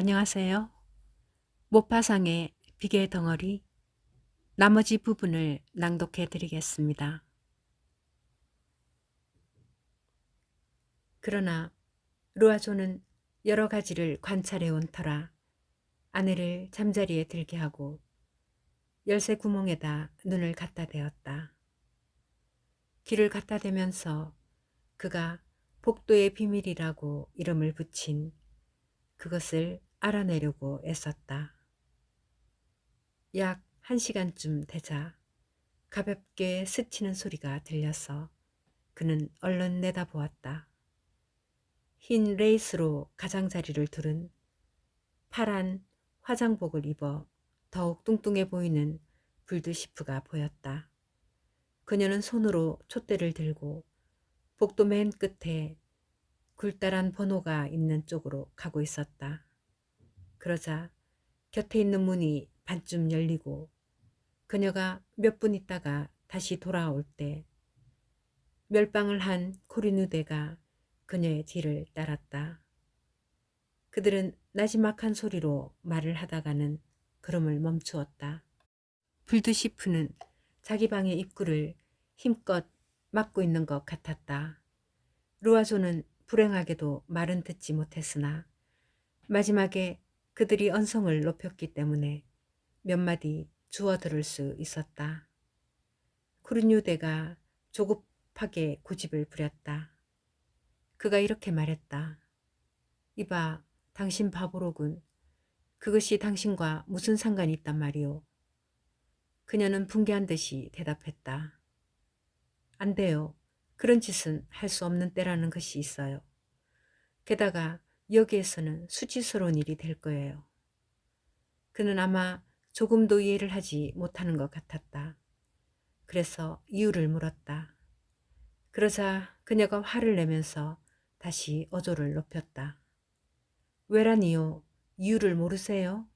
안녕하세요. 모파상의 비계 덩어리 나머지 부분을 낭독해 드리겠습니다. 그러나 루아조는 여러 가지를 관찰해 온 터라 아내를 잠자리에 들게 하고 열쇠 구멍에다 눈을 갖다 대었다. 귀를 갖다 대면서 그가 복도의 비밀이라고 이름을 붙인 그것을 알아내려고 애썼다. 약 1시간쯤 되자 가볍게 스치는 소리가 들려서 그는 얼른 내다보았다. 흰 레이스로 가장자리를 두른 파란 화장복을 입어 더욱 뚱뚱해 보이는 불드시프가 보였다. 그녀는 손으로 촛대를 들고 복도 맨 끝에 굴다란 번호가 있는 쪽으로 가고 있었다. 그러자 곁에 있는 문이 반쯤 열리고 그녀가 몇 분 있다가 다시 돌아올 때 멸방을 한 코리누대가 그녀의 뒤를 따랐다. 그들은 나지막한 소리로 말을 하다가는 걸음을 멈추었다. 불드시프는 자기 방의 입구를 힘껏 막고 있는 것 같았다. 루아조는 불행하게도 말은 듣지 못했으나 마지막에 그들이 언성을 높였기 때문에 몇 마디 주워들을 수 있었다. 쿠르뉴대가 조급하게 고집을 부렸다. 그가 이렇게 말했다. 이봐, 당신 바보로군. 그것이 당신과 무슨 상관이 있단 말이오. 그녀는 붕괴한 듯이 대답했다. 안 돼요. 그런 짓은 할 수 없는 때라는 것이 있어요. 게다가 여기에서는 수치스러운 일이 될 거예요. 그는 아마 조금도 이해를 하지 못하는 것 같았다. 그래서 이유를 물었다. 그러자 그녀가 화를 내면서 다시 어조를 높였다. 왜라니요? 이유를 모르세요?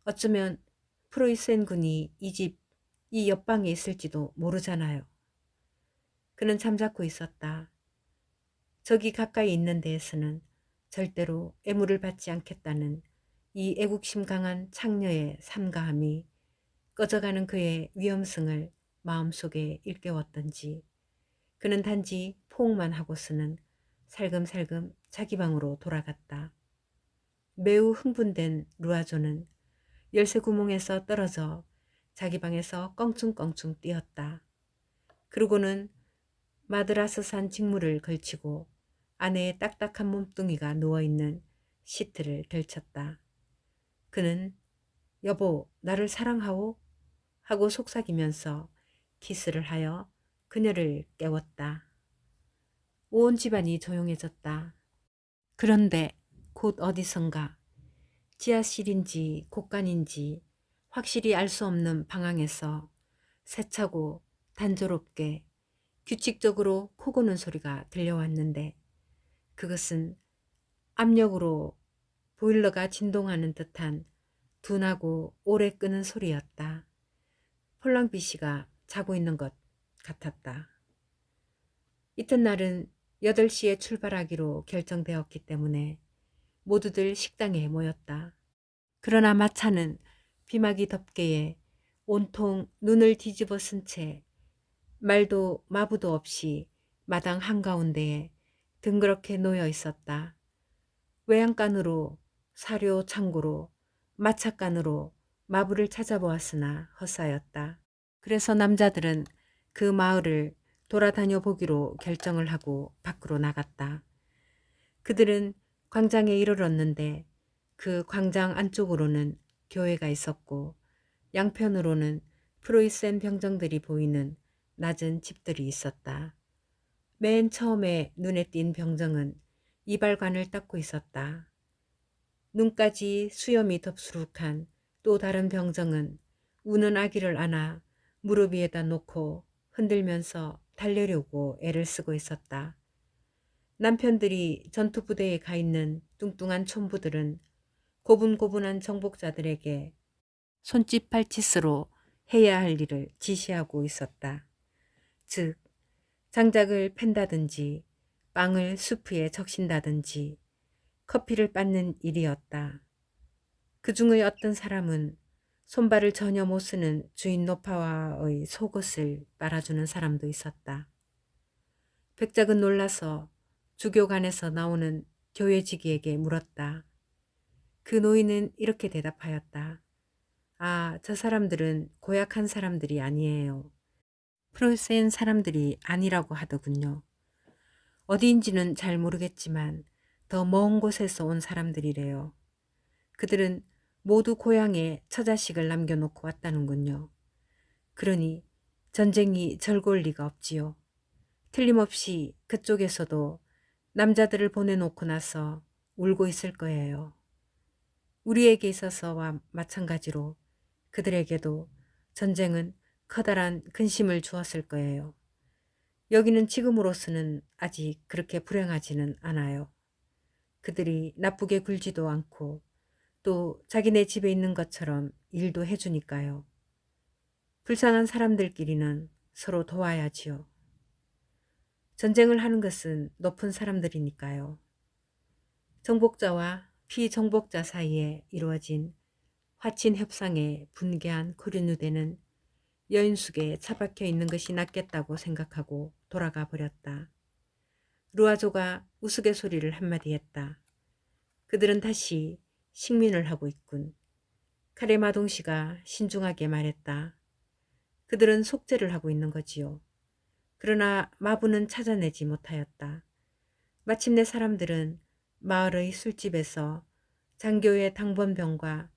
어쩌면 프로이센 군이 이 집, 이 옆방에 있을지도 모르잖아요. 그는 잠자코 있었다. 저기 가까이 있는 데에서는 절대로 애무를 받지 않겠다는 이 애국심 강한 창녀의 삼가함이 꺼져가는 그의 위험성을 마음속에 일깨웠던지 그는 단지 포옹만 하고서는 살금살금 자기 방으로 돌아갔다. 매우 흥분된 루아조는 열쇠 구멍에서 떨어져 자기 방에서 껑충껑충 뛰었다. 그러고는 마드라스산 직물을 걸치고 아내의 딱딱한 몸뚱이가 누워있는 시트를 들쳤다. 그는 여보, 나를 사랑하오? 하고 속삭이면서 키스를 하여 그녀를 깨웠다. 온 집안이 조용해졌다. 그런데 곧 어디선가 지하실인지 곳간인지 확실히 알 수 없는 방향에서 세차고 단조롭게 규칙적으로 코 고는 소리가 들려왔는데 그것은 압력으로 보일러가 진동하는 듯한 둔하고 오래 끄는 소리였다. 폴랑비 씨가 자고 있는 것 같았다. 이튿날은 8시에 출발하기로 결정되었기 때문에 모두들 식당에 모였다. 그러나 마차는 비막이 덮개에 온통 눈을 뒤집어 쓴 채 말도 마부도 없이 마당 한가운데에 둥그렇게 놓여 있었다. 외양간으로 사료 창고로 마차간으로 마부를 찾아보았으나 헛사였다. 그래서 남자들은 그 마을을 돌아다녀 보기로 결정을 하고 밖으로 나갔다. 그들은 광장에 이르렀는데 그 광장 안쪽으로는 교회가 있었고 양편으로는 프로이센 병정들이 보이는 낮은 집들이 있었다. 맨 처음에 눈에 띈 병정은 이발관을 닦고 있었다. 눈까지 수염이 덥수룩한 또 다른 병정은 우는 아기를 안아 무릎 위에다 놓고 흔들면서 달래려고 애를 쓰고 있었다. 남편들이 전투부대에 가 있는 뚱뚱한 촌부들은 고분고분한 정복자들에게 손짓 발짓으로 해야 할 일을 지시하고 있었다. 즉, 장작을 팬다든지 빵을 수프에 적신다든지 커피를 빻는 일이었다. 그 중의 어떤 사람은 손발을 전혀 못 쓰는 주인 노파와의 속옷을 빨아주는 사람도 있었다. 백작은 놀라서 주교관에서 나오는 교회지기에게 물었다. 그 노인은 이렇게 대답하였다. 아, 저 사람들은 고약한 사람들이 아니에요. 프로이센 사람들이 아니라고 하더군요. 어디인지는 잘 모르겠지만 더 먼 곳에서 온 사람들이래요. 그들은 모두 고향에 처자식을 남겨놓고 왔다는군요. 그러니 전쟁이 절고올 리가 없지요. 틀림없이 그쪽에서도 남자들을 보내놓고 나서 울고 있을 거예요. 우리에게 있어서와 마찬가지로 그들에게도 전쟁은 커다란 근심을 주었을 거예요. 여기는 지금으로서는 아직 그렇게 불행하지는 않아요. 그들이 나쁘게 굴지도 않고 또 자기네 집에 있는 것처럼 일도 해주니까요. 불쌍한 사람들끼리는 서로 도와야지요. 전쟁을 하는 것은 높은 사람들이니까요. 정복자와 피정복자 사이에 이루어진 화친 협상에 분개한 코르누데는 여인숙에 처박혀 있는 것이 낫겠다고 생각하고 돌아가 버렸다. 루아조가 우스갯소리를 한마디 했다. 그들은 다시 식민을 하고 있군. 카레마동 씨가 신중하게 말했다. 그들은 속죄를 하고 있는 거지요. 그러나 마부는 찾아내지 못하였다. 마침내 사람들은 마을의 술집에서 장교의 당번병과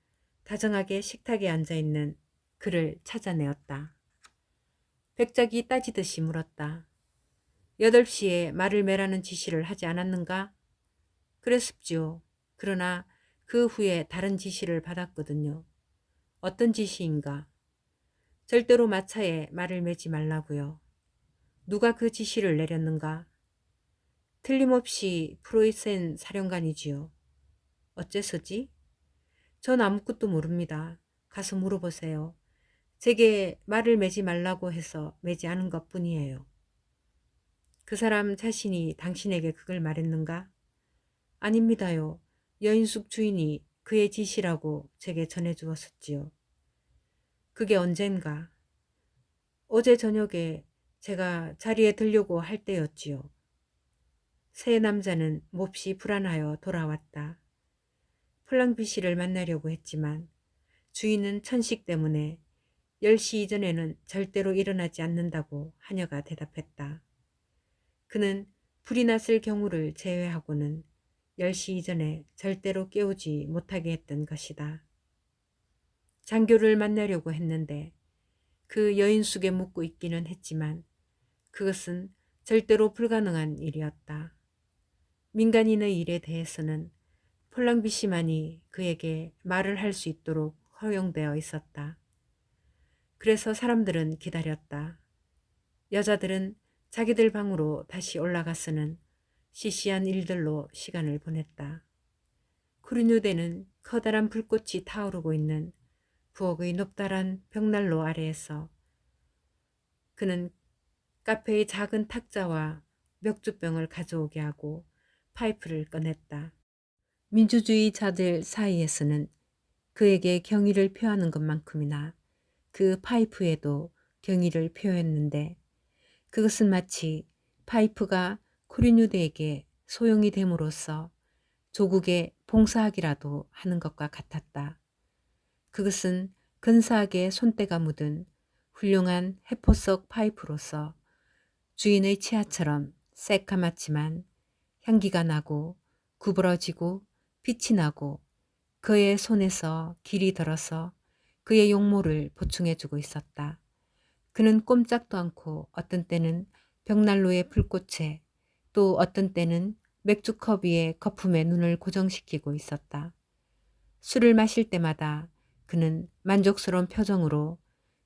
다정하게 식탁에 앉아있는 그를 찾아내었다. 백작이 따지듯이 물었다. 8시에 말을 매라는 지시를 하지 않았는가? 그랬습지요. 그러나 그 후에 다른 지시를 받았거든요. 어떤 지시인가? 절대로 마차에 말을 매지 말라고요. 누가 그 지시를 내렸는가? 틀림없이 프로이센 사령관이지요. 어째서지? 전 아무것도 모릅니다. 가서 물어보세요. 제게 말을 매지 말라고 해서 매지 않은 것뿐이에요. 그 사람 자신이 당신에게 그걸 말했는가? 아닙니다요. 여인숙 주인이 그의 지시라고 제게 전해주었었지요. 그게 언젠가? 어제 저녁에 제가 자리에 들려고 할 때였지요. 새 남자는 몹시 불안하여 돌아왔다. 폴랑비 씨를 만나려고 했지만 주인은 천식 때문에 10시 이전에는 절대로 일어나지 않는다고 하녀가 대답했다. 그는 불이 났을 경우를 제외하고는 10시 이전에 절대로 깨우지 못하게 했던 것이다. 장교를 만나려고 했는데 그 여인숙에 묻고 있기는 했지만 그것은 절대로 불가능한 일이었다. 민간인의 일에 대해서는 폴랑비 씨만이 그에게 말을 할 수 있도록 허용되어 있었다. 그래서 사람들은 기다렸다. 여자들은 자기들 방으로 다시 올라가서는 시시한 일들로 시간을 보냈다. 쿠르누데는 커다란 불꽃이 타오르고 있는 부엌의 높다란 벽난로 아래에서 그는 카페의 작은 탁자와 맥주병을 가져오게 하고 파이프를 꺼냈다. 민주주의자들 사이에서는 그에게 경의를 표하는 것만큼이나 그 파이프에도 경의를 표했는데 그것은 마치 파이프가 코리뉴드에게 소용이 됨으로써 조국에 봉사하기라도 하는 것과 같았다. 그것은 근사하게 손때가 묻은 훌륭한 해포석 파이프로서 주인의 치아처럼 새까맣지만 향기가 나고 구부러지고 빛이 나고 그의 손에서 길이 들어서 그의 용모를 보충해주고 있었다. 그는 꼼짝도 않고 어떤 때는 벽난로의 불꽃에 또 어떤 때는 맥주컵 위에 거품에 눈을 고정시키고 있었다. 술을 마실 때마다 그는 만족스러운 표정으로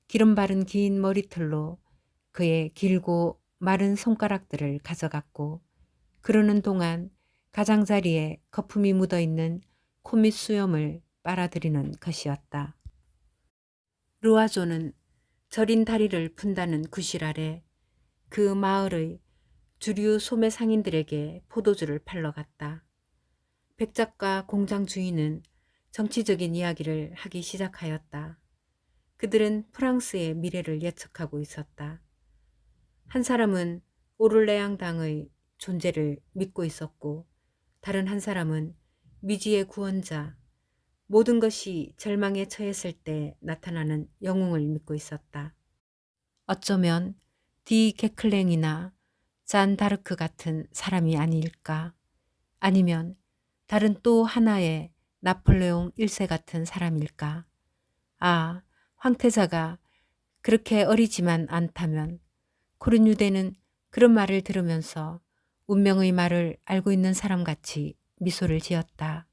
기름 바른 긴 머리털로 그의 길고 마른 손가락들을 가져갔고 그러는 동안 가장자리에 거품이 묻어있는 코밑 수염을 빨아들이는 것이었다. 루아조는 저린 다리를 푼다는 구실 아래 그 마을의 주류 소매 상인들에게 포도주를 팔러 갔다. 백작과 공장 주인은 정치적인 이야기를 하기 시작하였다. 그들은 프랑스의 미래를 예측하고 있었다. 한 사람은 오를레앙당의 존재를 믿고 있었고 다른 한 사람은 미지의 구원자, 모든 것이 절망에 처했을 때 나타나는 영웅을 믿고 있었다. 어쩌면 디 게클랭이나 잔 다르크 같은 사람이 아닐까? 아니면 다른 또 하나의 나폴레옹 1세 같은 사람일까? 아, 황태자가 그렇게 어리지만 않다면 코르뉴대는 그런 말을 들으면서 운명의 말을 알고 있는 사람같이 미소를 지었다.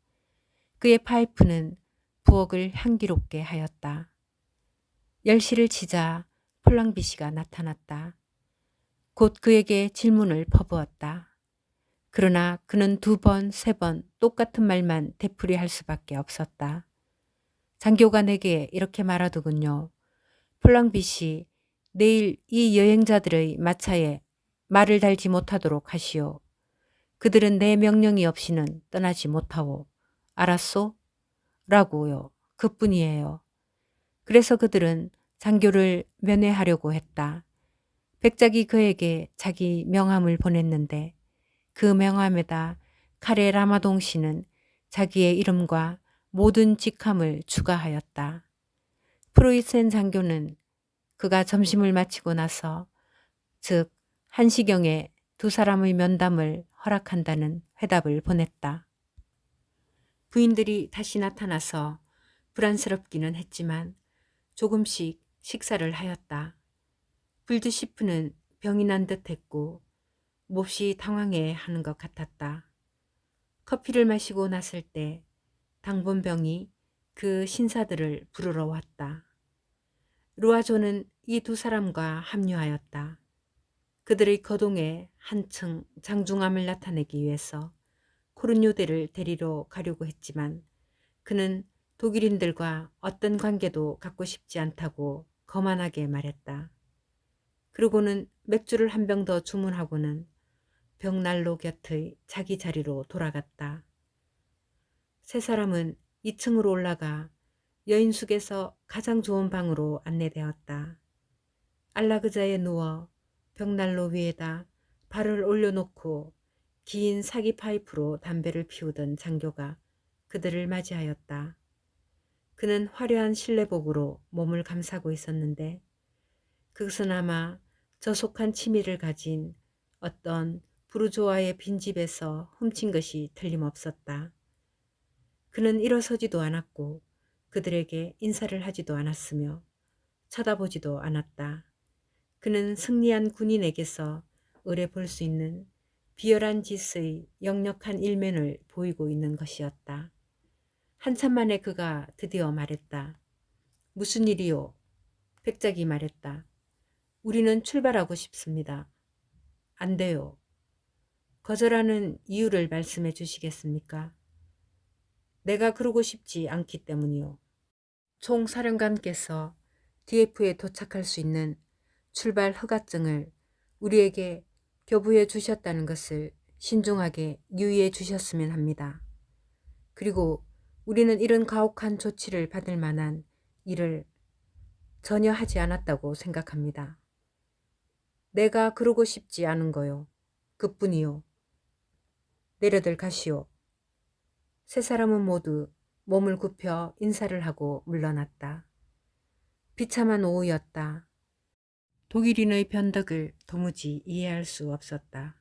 그의 파이프는 부엌을 향기롭게 하였다. 10시를 치자 폴랑비시가 나타났다. 곧 그에게 질문을 퍼부었다. 그러나 그는 2번, 3번 똑같은 말만 되풀이할 수밖에 없었다. 장교가 내게 이렇게 말하더군요. 폴랑비시, 내일 이 여행자들의 마차에 말을 달지 못하도록 하시오. 그들은 내 명령이 없이는 떠나지 못하오. 알았소? 라고요. 그뿐이에요. 그래서 그들은 장교를 면회하려고 했다. 백작이 그에게 자기 명함을 보냈는데 그 명함에다 카레 라마동 씨는 자기의 이름과 모든 직함을 추가하였다. 프로이센 장교는 그가 점심을 마치고 나서 즉 1시경에 2사람의 면담을 허락한다는 회답을 보냈다. 부인들이 다시 나타나서 불안스럽기는 했지만 조금씩 식사를 하였다. 불드시프는 병이 난 듯했고 몹시 당황해 하는 것 같았다. 커피를 마시고 났을 때 당번병이 그 신사들을 부르러 왔다. 루아조는 이 2사람과 합류하였다. 그들의 거동에 한층 장중함을 나타내기 위해서 코르뉴대를 데리러 가려고 했지만 그는 독일인들과 어떤 관계도 갖고 싶지 않다고 거만하게 말했다. 그러고는 맥주를 한 병 더 주문하고는 벽난로 곁의 자기 자리로 돌아갔다. 3사람은 2층으로 올라가 여인숙에서 가장 좋은 방으로 안내되었다. 안락의자에 누워 벽난로 위에다 발을 올려놓고 긴 사기 파이프로 담배를 피우던 장교가 그들을 맞이하였다. 그는 화려한 실내복으로 몸을 감싸고 있었는데 그것은 아마 저속한 취미를 가진 어떤 부르조아의 빈집에서 훔친 것이 틀림없었다. 그는 일어서지도 않았고 그들에게 인사를 하지도 않았으며 쳐다보지도 않았다. 그는 승리한 군인에게서 의뢰 볼 수 있는 비열한 짓의 역력한 일면을 보이고 있는 것이었다. 한참 만에 그가 드디어 말했다. 무슨 일이요? 백작이 말했다. 우리는 출발하고 싶습니다. 안 돼요. 거절하는 이유를 말씀해 주시겠습니까? 내가 그러고 싶지 않기 때문이요. 총사령관께서 DF에 도착할 수 있는 출발 허가증을 우리에게 교부해 주셨다는 것을 신중하게 유의해 주셨으면 합니다. 그리고 우리는 이런 가혹한 조치를 받을 만한 일을 전혀 하지 않았다고 생각합니다. 내가 그러고 싶지 않은 거요. 그뿐이요. 내려들 가시오. 3사람은 모두 몸을 굽혀 인사를 하고 물러났다. 비참한 오후였다. 독일인의 변덕을 도무지 이해할 수 없었다.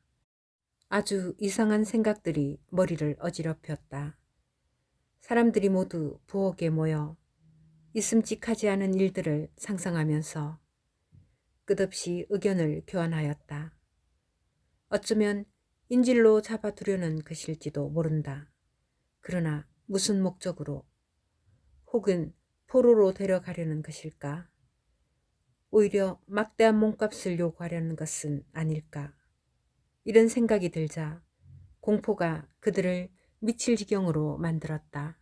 아주 이상한 생각들이 머리를 어지럽혔다. 사람들이 모두 부엌에 모여 있음직하지 않은 일들을 상상하면서 끝없이 의견을 교환하였다. 어쩌면 인질로 잡아두려는 것일지도 모른다. 그러나 무슨 목적으로? 혹은 포로로 데려가려는 것일까? 오히려 막대한 몸값을 요구하려는 것은 아닐까? 이런 생각이 들자 공포가 그들을 미칠 지경으로 만들었다.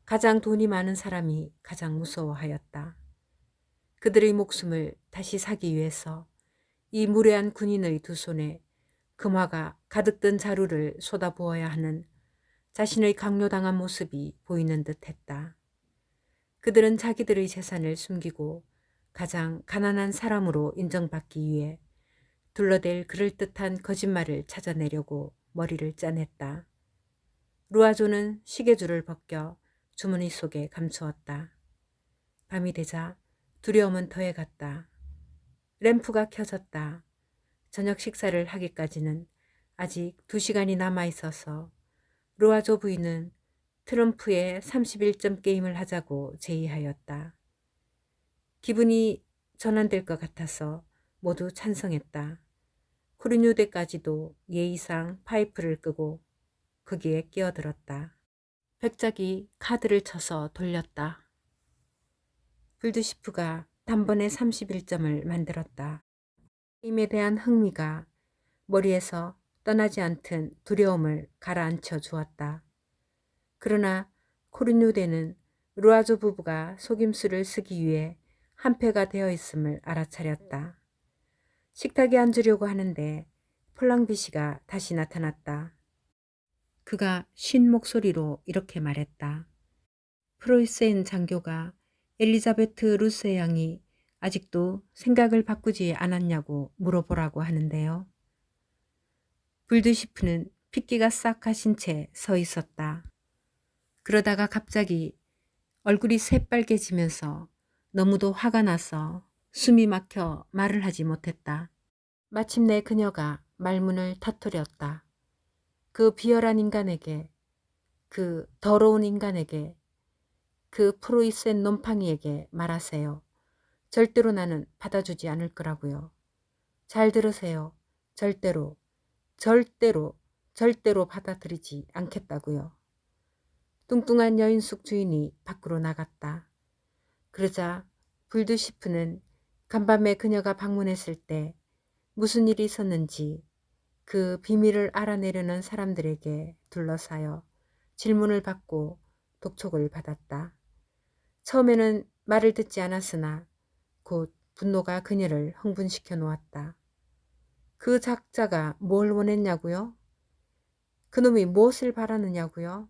가장 돈이 많은 사람이 가장 무서워하였다. 그들의 목숨을 다시 사기 위해서 이 무례한 군인의 2손에 금화가 가득 든 자루를 쏟아부어야 하는 자신의 강요당한 모습이 보이는 듯했다. 그들은 자기들의 재산을 숨기고 가장 가난한 사람으로 인정받기 위해 둘러댈 그럴듯한 거짓말을 찾아내려고 머리를 짜냈다. 루아조는 시계줄을 벗겨 주머니 속에 감추었다. 밤이 되자 두려움은 더해갔다. 램프가 켜졌다. 저녁 식사를 하기까지는 아직 2시간이 남아있어서 루아조 부인은 트럼프의 31점 게임을 하자고 제의하였다. 기분이 전환될 것 같아서 모두 찬성했다. 코리뉴대까지도 예의상 파이프를 끄고 거기에 끼어들었다. 백작이 카드를 쳐서 돌렸다. 불드시프가 단번에 31점을 만들었다. 게임에 대한 흥미가 머리에서 떠나지 않던 두려움을 가라앉혀 주었다. 그러나 코리뉴대는 루아조 부부가 속임수를 쓰기 위해 한패가 되어 있음을 알아차렸다. 식탁에 앉으려고 하는데 폴랑비시가 다시 나타났다. 그가 쉰 목소리로 이렇게 말했다. 프로이센 장교가 엘리자베트 루스 양이 아직도 생각을 바꾸지 않았냐고 물어보라고 하는데요. 불드시프는 핏기가 싹 가신 채 서 있었다. 그러다가 갑자기 얼굴이 새빨개지면서 너무도 화가 나서 숨이 막혀 말을 하지 못했다. 마침내 그녀가 말문을 터뜨렸다. 그 비열한 인간에게, 그 더러운 인간에게, 그 프로이센 놈팡이에게 말하세요. 절대로 나는 받아주지 않을 거라고요. 잘 들으세요. 절대로, 절대로, 절대로 받아들이지 않겠다고요. 뚱뚱한 여인숙 주인이 밖으로 나갔다. 그러자 불드시프는 간밤에 그녀가 방문했을 때 무슨 일이 있었는지 그 비밀을 알아내려는 사람들에게 둘러싸여 질문을 받고 독촉을 받았다. 처음에는 말을 듣지 않았으나 곧 분노가 그녀를 흥분시켜 놓았다. 그 작자가 뭘 원했냐고요? 그놈이 무엇을 바라느냐고요?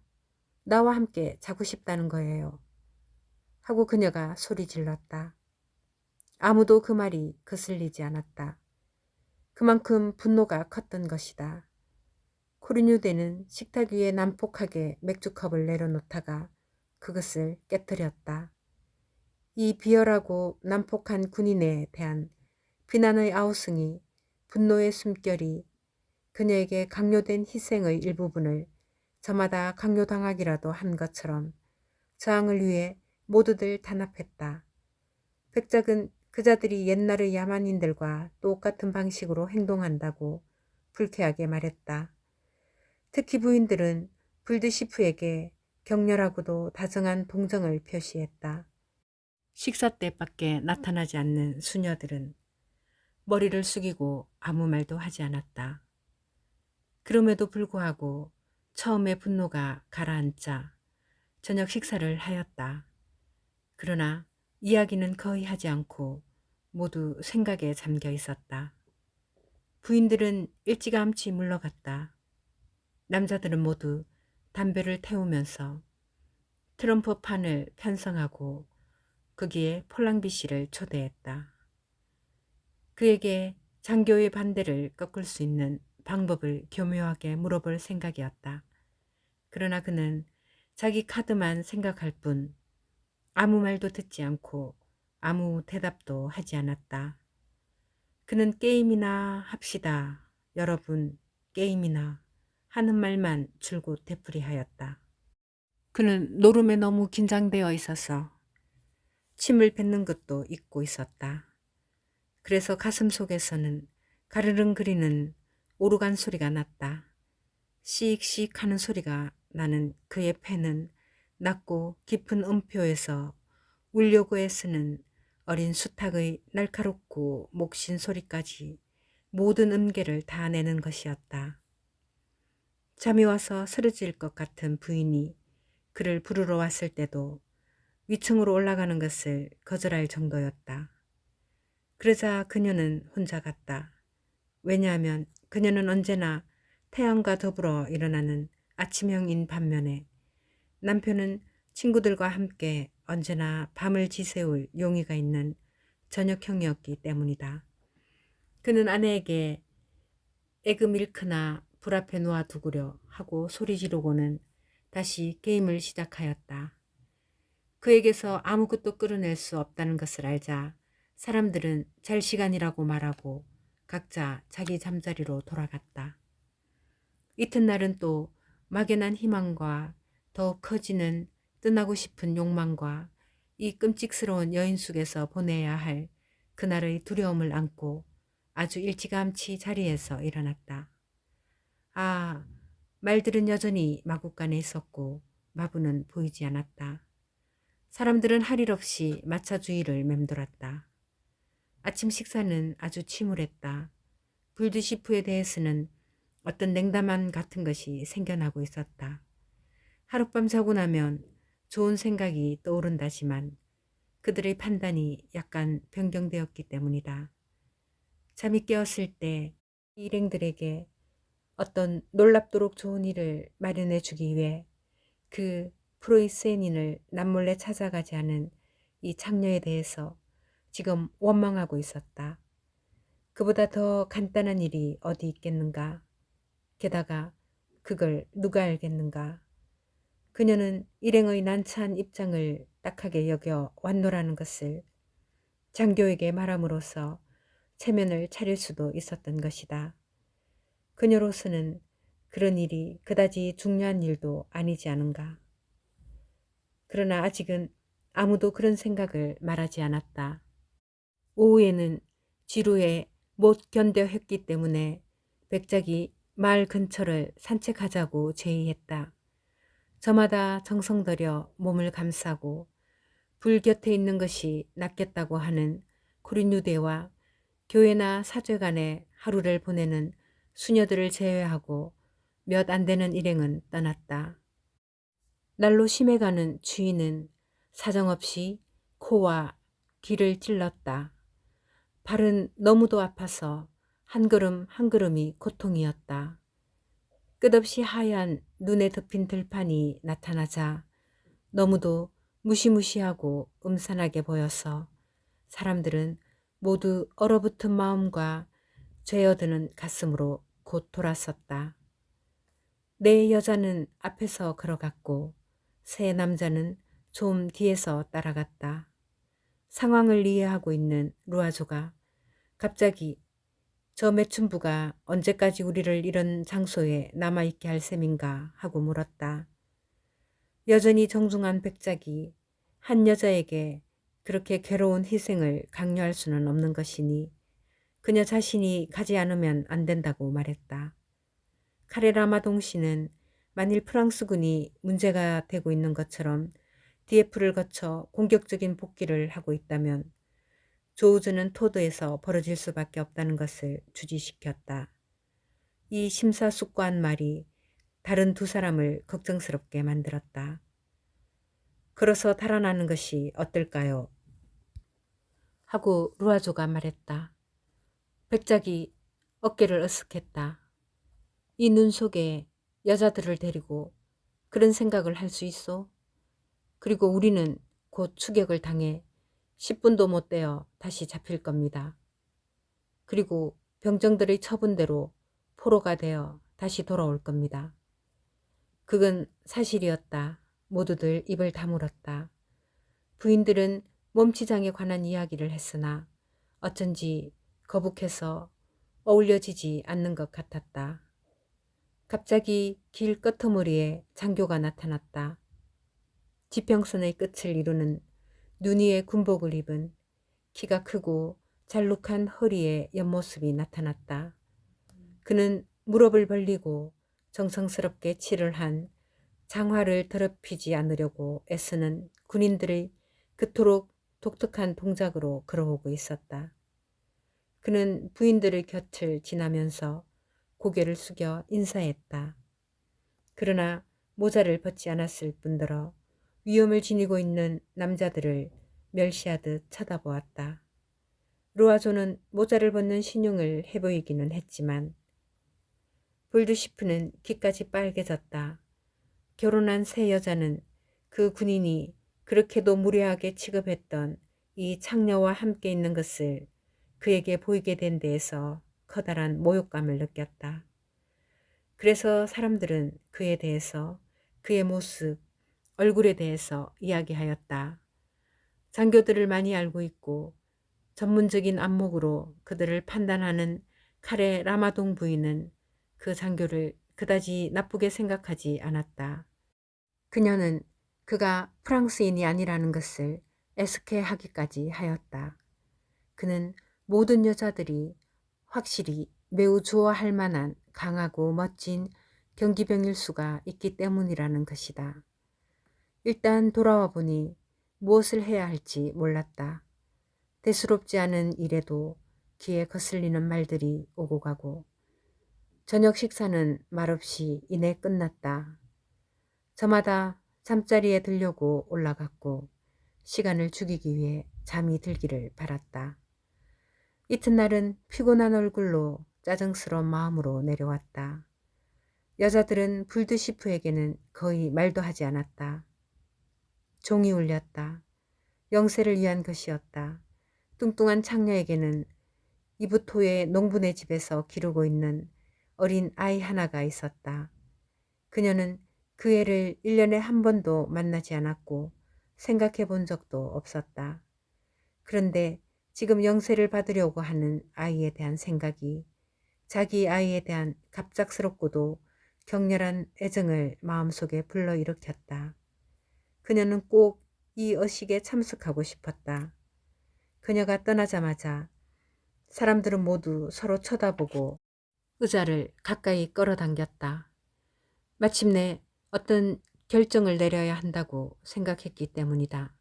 나와 함께 자고 싶다는 거예요. 하고 그녀가 소리 질렀다. 아무도 그 말이 거슬리지 않았다. 그만큼 분노가 컸던 것이다. 코리뉴대는 식탁 위에 난폭하게 맥주컵을 내려놓다가 그것을 깨뜨렸다. 이 비열하고 난폭한 군인에 대한 비난의 아우성이 분노의 숨결이 그녀에게 강요된 희생의 일부분을 저마다 강요당하기라도 한 것처럼 저항을 위해 모두들 단합했다. 백작은 그자들이 옛날의 야만인들과 똑같은 방식으로 행동한다고 불쾌하게 말했다. 특히 부인들은 불드시프에게 격렬하고도 다정한 동정을 표시했다. 식사 때밖에 나타나지 않는 수녀들은 머리를 숙이고 아무 말도 하지 않았다. 그럼에도 불구하고 처음에 분노가 가라앉자 저녁 식사를 하였다. 그러나 이야기는 거의 하지 않고 모두 생각에 잠겨 있었다. 부인들은 일찌감치 물러갔다. 남자들은 모두 담배를 태우면서 트럼프판을 편성하고 거기에 폴랑비씨를 초대했다. 그에게 장교의 반대를 꺾을 수 있는 방법을 교묘하게 물어볼 생각이었다. 그러나 그는 자기 카드만 생각할 뿐 아무 말도 듣지 않고 아무 대답도 하지 않았다. 그는 게임이나 합시다. 여러분, 게임이나 하는 말만 줄곧 되풀이하였다. 그는 노름에 너무 긴장되어 있어서 침을 뱉는 것도 잊고 있었다. 그래서 가슴 속에서는 가르릉거리는 오르간 소리가 났다. 씩씩 하는 소리가 나는 그의 폐는 낮고 깊은 음표에서 울려고 애쓰는 어린 수탉의 날카롭고 목신 소리까지 모든 음계를 다 내는 것이었다. 잠이 와서 쓰러질 것 같은 부인이 그를 부르러 왔을 때도 위층으로 올라가는 것을 거절할 정도였다. 그러자 그녀는 혼자 갔다. 왜냐하면 그녀는 언제나 태양과 더불어 일어나는 아침형인 반면에 남편은 친구들과 함께 언제나 밤을 지새울 용의가 있는 저녁형이었기 때문이다. 그는 아내에게 에그 밀크나 불 앞에 놓아두구려 하고 소리 지르고는 다시 게임을 시작하였다. 그에게서 아무것도 끌어낼 수 없다는 것을 알자 사람들은 잘 시간이라고 말하고 각자 자기 잠자리로 돌아갔다. 이튿날은 또 막연한 희망과 더욱 커지는 떠나고 싶은 욕망과 이 끔찍스러운 여인 속에서 보내야 할 그날의 두려움을 안고 아주 일찌감치 자리에서 일어났다. 아, 말들은 여전히 마구간에 있었고 마부는 보이지 않았다. 사람들은 할 일 없이 마차 주위를 맴돌았다. 아침 식사는 아주 침울했다. 불드시프에 대해서는 어떤 냉담함 같은 것이 생겨나고 있었다. 하룻밤 자고 나면 좋은 생각이 떠오른다지만 그들의 판단이 약간 변경되었기 때문이다. 잠이 깨었을 때 일행들에게 어떤 놀랍도록 좋은 일을 마련해 주기 위해 그 프로이센인을 남몰래 찾아가지 않은 이 창녀에 대해서 지금 원망하고 있었다. 그보다 더 간단한 일이 어디 있겠는가? 게다가 그걸 누가 알겠는가? 그녀는 일행의 난처한 입장을 딱하게 여겨 완노라는 것을 장교에게 말함으로써 체면을 차릴 수도 있었던 것이다. 그녀로서는 그런 일이 그다지 중요한 일도 아니지 않은가. 그러나 아직은 아무도 그런 생각을 말하지 않았다. 오후에는 지루해 못 견뎌 했기 때문에 백작이 마을 근처를 산책하자고 제의했다. 저마다 정성 들여 몸을 감싸고 불 곁에 있는 것이 낫겠다고 하는 코린누대와 교회나 사죄관에 하루를 보내는 수녀들을 제외하고 몇 안 되는 일행은 떠났다. 날로 심해가는 추위는 사정없이 코와 귀를 찔렀다. 발은 너무도 아파서 한 걸음 한 걸음이 고통이었다. 끝없이 하얀 눈에 덮인 들판이 나타나자 너무도 무시무시하고 음산하게 보여서 사람들은 모두 얼어붙은 마음과 죄어드는 가슴으로 곧 돌아섰다. 네 여자는 앞에서 걸어갔고 세 남자는 좀 뒤에서 따라갔다. 상황을 이해하고 있는 루아조가 갑자기 저 매춘부가 언제까지 우리를 이런 장소에 남아있게 할 셈인가 하고 물었다. 여전히 정중한 백작이 한 여자에게 그렇게 괴로운 희생을 강요할 수는 없는 것이니 그녀 자신이 가지 않으면 안 된다고 말했다. 카레라마 동씨는 만일 프랑스군이 문제가 되고 있는 것처럼 디에프를 거쳐 공격적인 복귀를 하고 있다면 조우즈는 토드에서 벌어질 수밖에 없다는 것을 주지시켰다. 이 심사숙고한 말이 다른 두 사람을 걱정스럽게 만들었다. 걸어서 달아나는 것이 어떨까요? 하고 루아조가 말했다. 백작이 어깨를 으쓱했다. 이 눈 속에 여자들을 데리고 그런 생각을 할 수 있어? 그리고 우리는 곧 추격을 당해 10분도 못 되어 다시 잡힐 겁니다. 그리고 병정들의 처분대로 포로가 되어 다시 돌아올 겁니다. 그건 사실이었다. 모두들 입을 다물었다. 부인들은 몸치장에 관한 이야기를 했으나 어쩐지 거북해서 어울려지지 않는 것 같았다. 갑자기 길 끄트머리에 장교가 나타났다. 지평선의 끝을 이루는 눈 위에 군복을 입은 키가 크고 잘룩한 허리의 옆모습이 나타났다. 그는 무릎을 벌리고 정성스럽게 칠을 한 장화를 더럽히지 않으려고 애쓰는 군인들의 그토록 독특한 동작으로 걸어오고 있었다. 그는 부인들의 곁을 지나면서 고개를 숙여 인사했다. 그러나 모자를 벗지 않았을 뿐더러 위험을 지니고 있는 남자들을 멸시하듯 쳐다보았다. 루아조는 모자를 벗는 신용을 해보이기는 했지만 볼드시프는 귀까지 빨개졌다. 결혼한 새 여자는 그 군인이 그렇게도 무례하게 취급했던 이 창녀와 함께 있는 것을 그에게 보이게 된 데에서 커다란 모욕감을 느꼈다. 그래서 사람들은 그에 대해서, 그의 모습, 얼굴에 대해서 이야기하였다. 장교들을 많이 알고 있고 전문적인 안목으로 그들을 판단하는 칼의 라마동 부인은 그 장교를 그다지 나쁘게 생각하지 않았다. 그녀는 그가 프랑스인이 아니라는 것을 애스케하기까지 하였다. 그는 모든 여자들이 확실히 매우 좋아할 만한 강하고 멋진 경기병일 수가 있기 때문이라는 것이다. 일단 돌아와 보니 무엇을 해야 할지 몰랐다. 대수롭지 않은 일에도 귀에 거슬리는 말들이 오고 가고 저녁 식사는 말없이 이내 끝났다. 저마다 잠자리에 들려고 올라갔고 시간을 죽이기 위해 잠이 들기를 바랐다. 이튿날은 피곤한 얼굴로 짜증스러운 마음으로 내려왔다. 여자들은 불드시프에게는 거의 말도 하지 않았다. 종이 울렸다. 영세를 위한 것이었다. 뚱뚱한 창녀에게는 이브토의 농부네 집에서 기르고 있는 어린 아이 하나가 있었다. 그녀는 그 애를 1년에 한 번도 만나지 않았고 생각해 본 적도 없었다. 그런데 지금 영세를 받으려고 하는 아이에 대한 생각이 자기 아이에 대한 갑작스럽고도 격렬한 애정을 마음속에 불러일으켰다. 그녀는 꼭 이 의식에 참석하고 싶었다. 그녀가 떠나자마자 사람들은 모두 서로 쳐다보고 의자를 가까이 끌어당겼다. 마침내 어떤 결정을 내려야 한다고 생각했기 때문이다.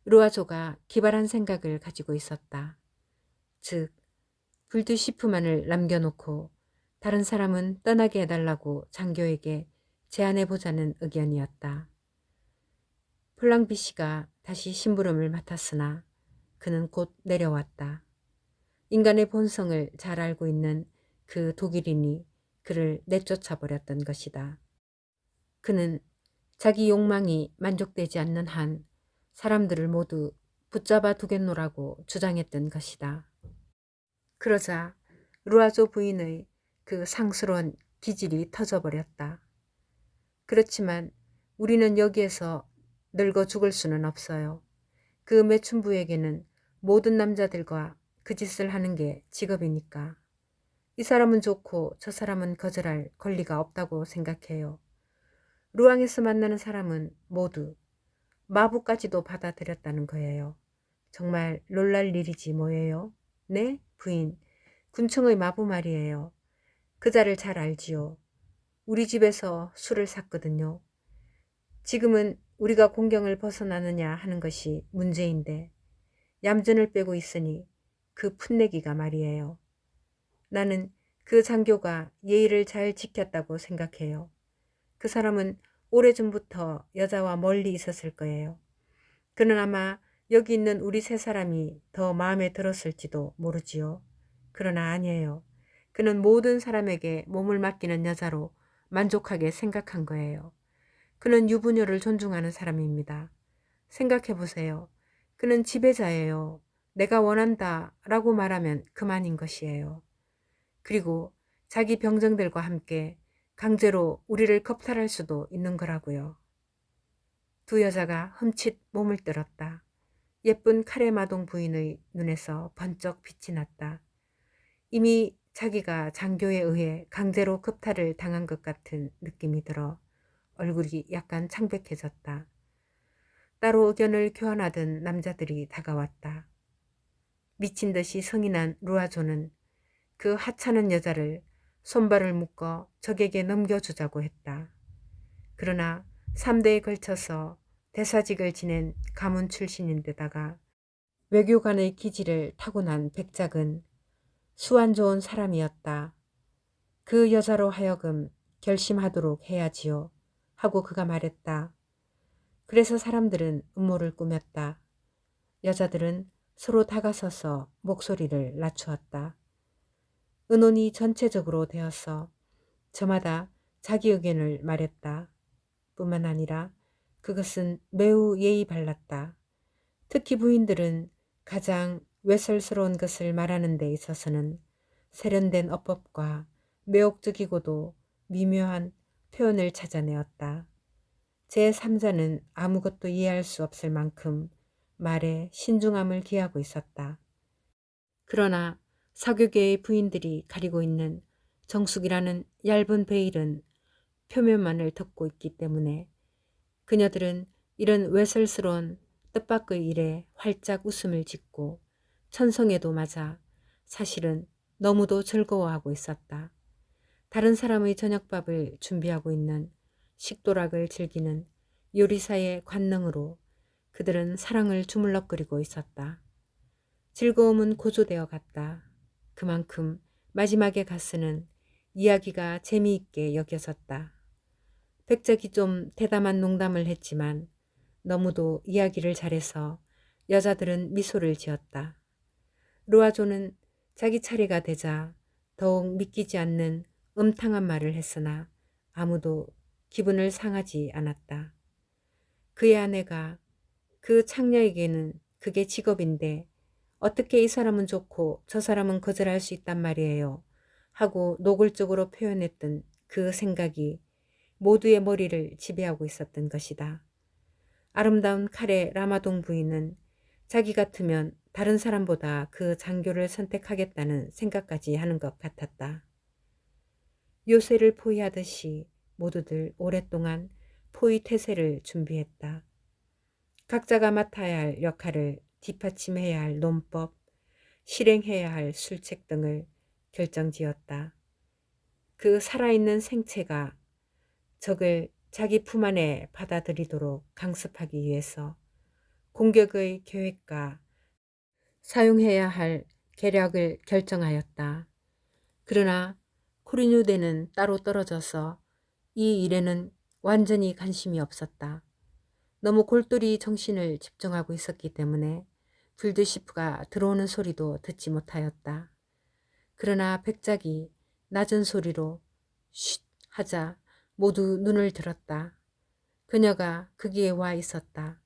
루아조가 기발한 생각을 가지고 있었다. 즉, 불드시프만을 남겨놓고 다른 사람은 떠나게 해달라고 장교에게 제안해보자는 의견이었다. 폴랑비 씨가 다시 심부름을 맡았으나 그는 곧 내려왔다. 인간의 본성을 잘 알고 있는 그 독일인이 그를 내쫓아 버렸던 것이다. 그는 자기 욕망이 만족되지 않는 한 사람들을 모두 붙잡아 두겠노라고 주장했던 것이다. 그러자 루아조 부인의 그 상스러운 기질이 터져버렸다. 그렇지만 우리는 여기에서 늙어 죽을 수는 없어요. 그 매춘부에게는 모든 남자들과 그 짓을 하는 게 직업이니까. 이 사람은 좋고 저 사람은 거절할 권리가 없다고 생각해요. 루앙에서 만나는 사람은 모두 마부까지도 받아들였다는 거예요. 정말 놀랄 일이지 뭐예요? 네, 부인. 군청의 마부 말이에요. 그자를 잘 알지요. 우리 집에서 술을 샀거든요. 지금은 우리가 공경을 벗어나느냐 하는 것이 문제인데 얌전을 빼고 있으니 그 풋내기가 말이에요. 나는 그 장교가 예의를 잘 지켰다고 생각해요. 그 사람은 오래전부터 여자와 멀리 있었을 거예요. 그는 아마 여기 있는 우리 세 사람이 더 마음에 들었을지도 모르지요. 그러나 아니에요. 그는 모든 사람에게 몸을 맡기는 여자로 만족하게 생각한 거예요. 그는 유부녀를 존중하는 사람입니다. 생각해 보세요. 그는 지배자예요. 내가 원한다 라고 말하면 그만인 것이에요. 그리고 자기 병정들과 함께 강제로 우리를 겁탈할 수도 있는 거라고요. 두 여자가 흠칫 몸을 떨었다. 예쁜 카레마동 부인의 눈에서 번쩍 빛이 났다. 이미 자기가 장교에 의해 강제로 겁탈을 당한 것 같은 느낌이 들어 얼굴이 약간 창백해졌다. 따로 의견을 교환하던 남자들이 다가왔다. 미친 듯이 성이 난 루아조는 그 하찮은 여자를 손발을 묶어 적에게 넘겨주자고 했다. 그러나 3대에 걸쳐서 대사직을 지낸 가문 출신인데다가 외교관의 기질을 타고난 백작은 수완 좋은 사람이었다. 그 여자로 하여금 결심하도록 해야지요. 하고 그가 말했다. 그래서 사람들은 음모를 꾸몄다. 여자들은 서로 다가서서 목소리를 낮추었다. 의논이 전체적으로 되어서 저마다 자기 의견을 말했다. 뿐만 아니라 그것은 매우 예의 발랐다. 특히 부인들은 가장 외설스러운 것을 말하는 데 있어서는 세련된 어법과 매혹적이고도 미묘한 표현을 찾아내었다. 제3자는 아무것도 이해할 수 없을 만큼 말에 신중함을 기하고 있었다. 그러나 사교계의 부인들이 가리고 있는 정숙이라는 얇은 베일은 표면만을 덮고 있기 때문에 그녀들은 이런 외설스러운 뜻밖의 일에 활짝 웃음을 짓고 천성에도 맞아 사실은 너무도 즐거워하고 있었다. 다른 사람의 저녁밥을 준비하고 있는 식도락을 즐기는 요리사의 관능으로 그들은 사랑을 주물럭거리고 있었다. 즐거움은 고조되어 갔다. 그만큼 마지막에 가스는 이야기가 재미있게 여겨졌다. 백작이 좀 대담한 농담을 했지만 너무도 이야기를 잘해서 여자들은 미소를 지었다. 루아조는 자기 차례가 되자 더욱 믿기지 않는 음탕한 말을 했으나 아무도 기분을 상하지 않았다. 그의 아내가 그 창녀에게는 그게 직업인데 어떻게 이 사람은 좋고 저 사람은 거절할 수 있단 말이에요 하고 노골적으로 표현했던 그 생각이 모두의 머리를 지배하고 있었던 것이다. 아름다운 칼의 라마동 부인은 자기 같으면 다른 사람보다 그 장교를 선택하겠다는 생각까지 하는 것 같았다. 요새를 포위하듯이 모두들 오랫동안 포위태세를 준비했다. 각자가 맡아야 할 역할을 뒷받침해야 할 논법, 실행해야 할 술책 등을 결정지었다. 그 살아있는 생체가 적을 자기 품 안에 받아들이도록 강습하기 위해서 공격의 계획과 사용해야 할 계략을 결정하였다. 그러나 코리뉴대는 따로 떨어져서 이 일에는 완전히 관심이 없었다. 너무 골똘히 정신을 집중하고 있었기 때문에 불드시프가 들어오는 소리도 듣지 못하였다. 그러나 백작이 낮은 소리로 쉿 하자 모두 눈을 들었다. 그녀가 거기에 와 있었다.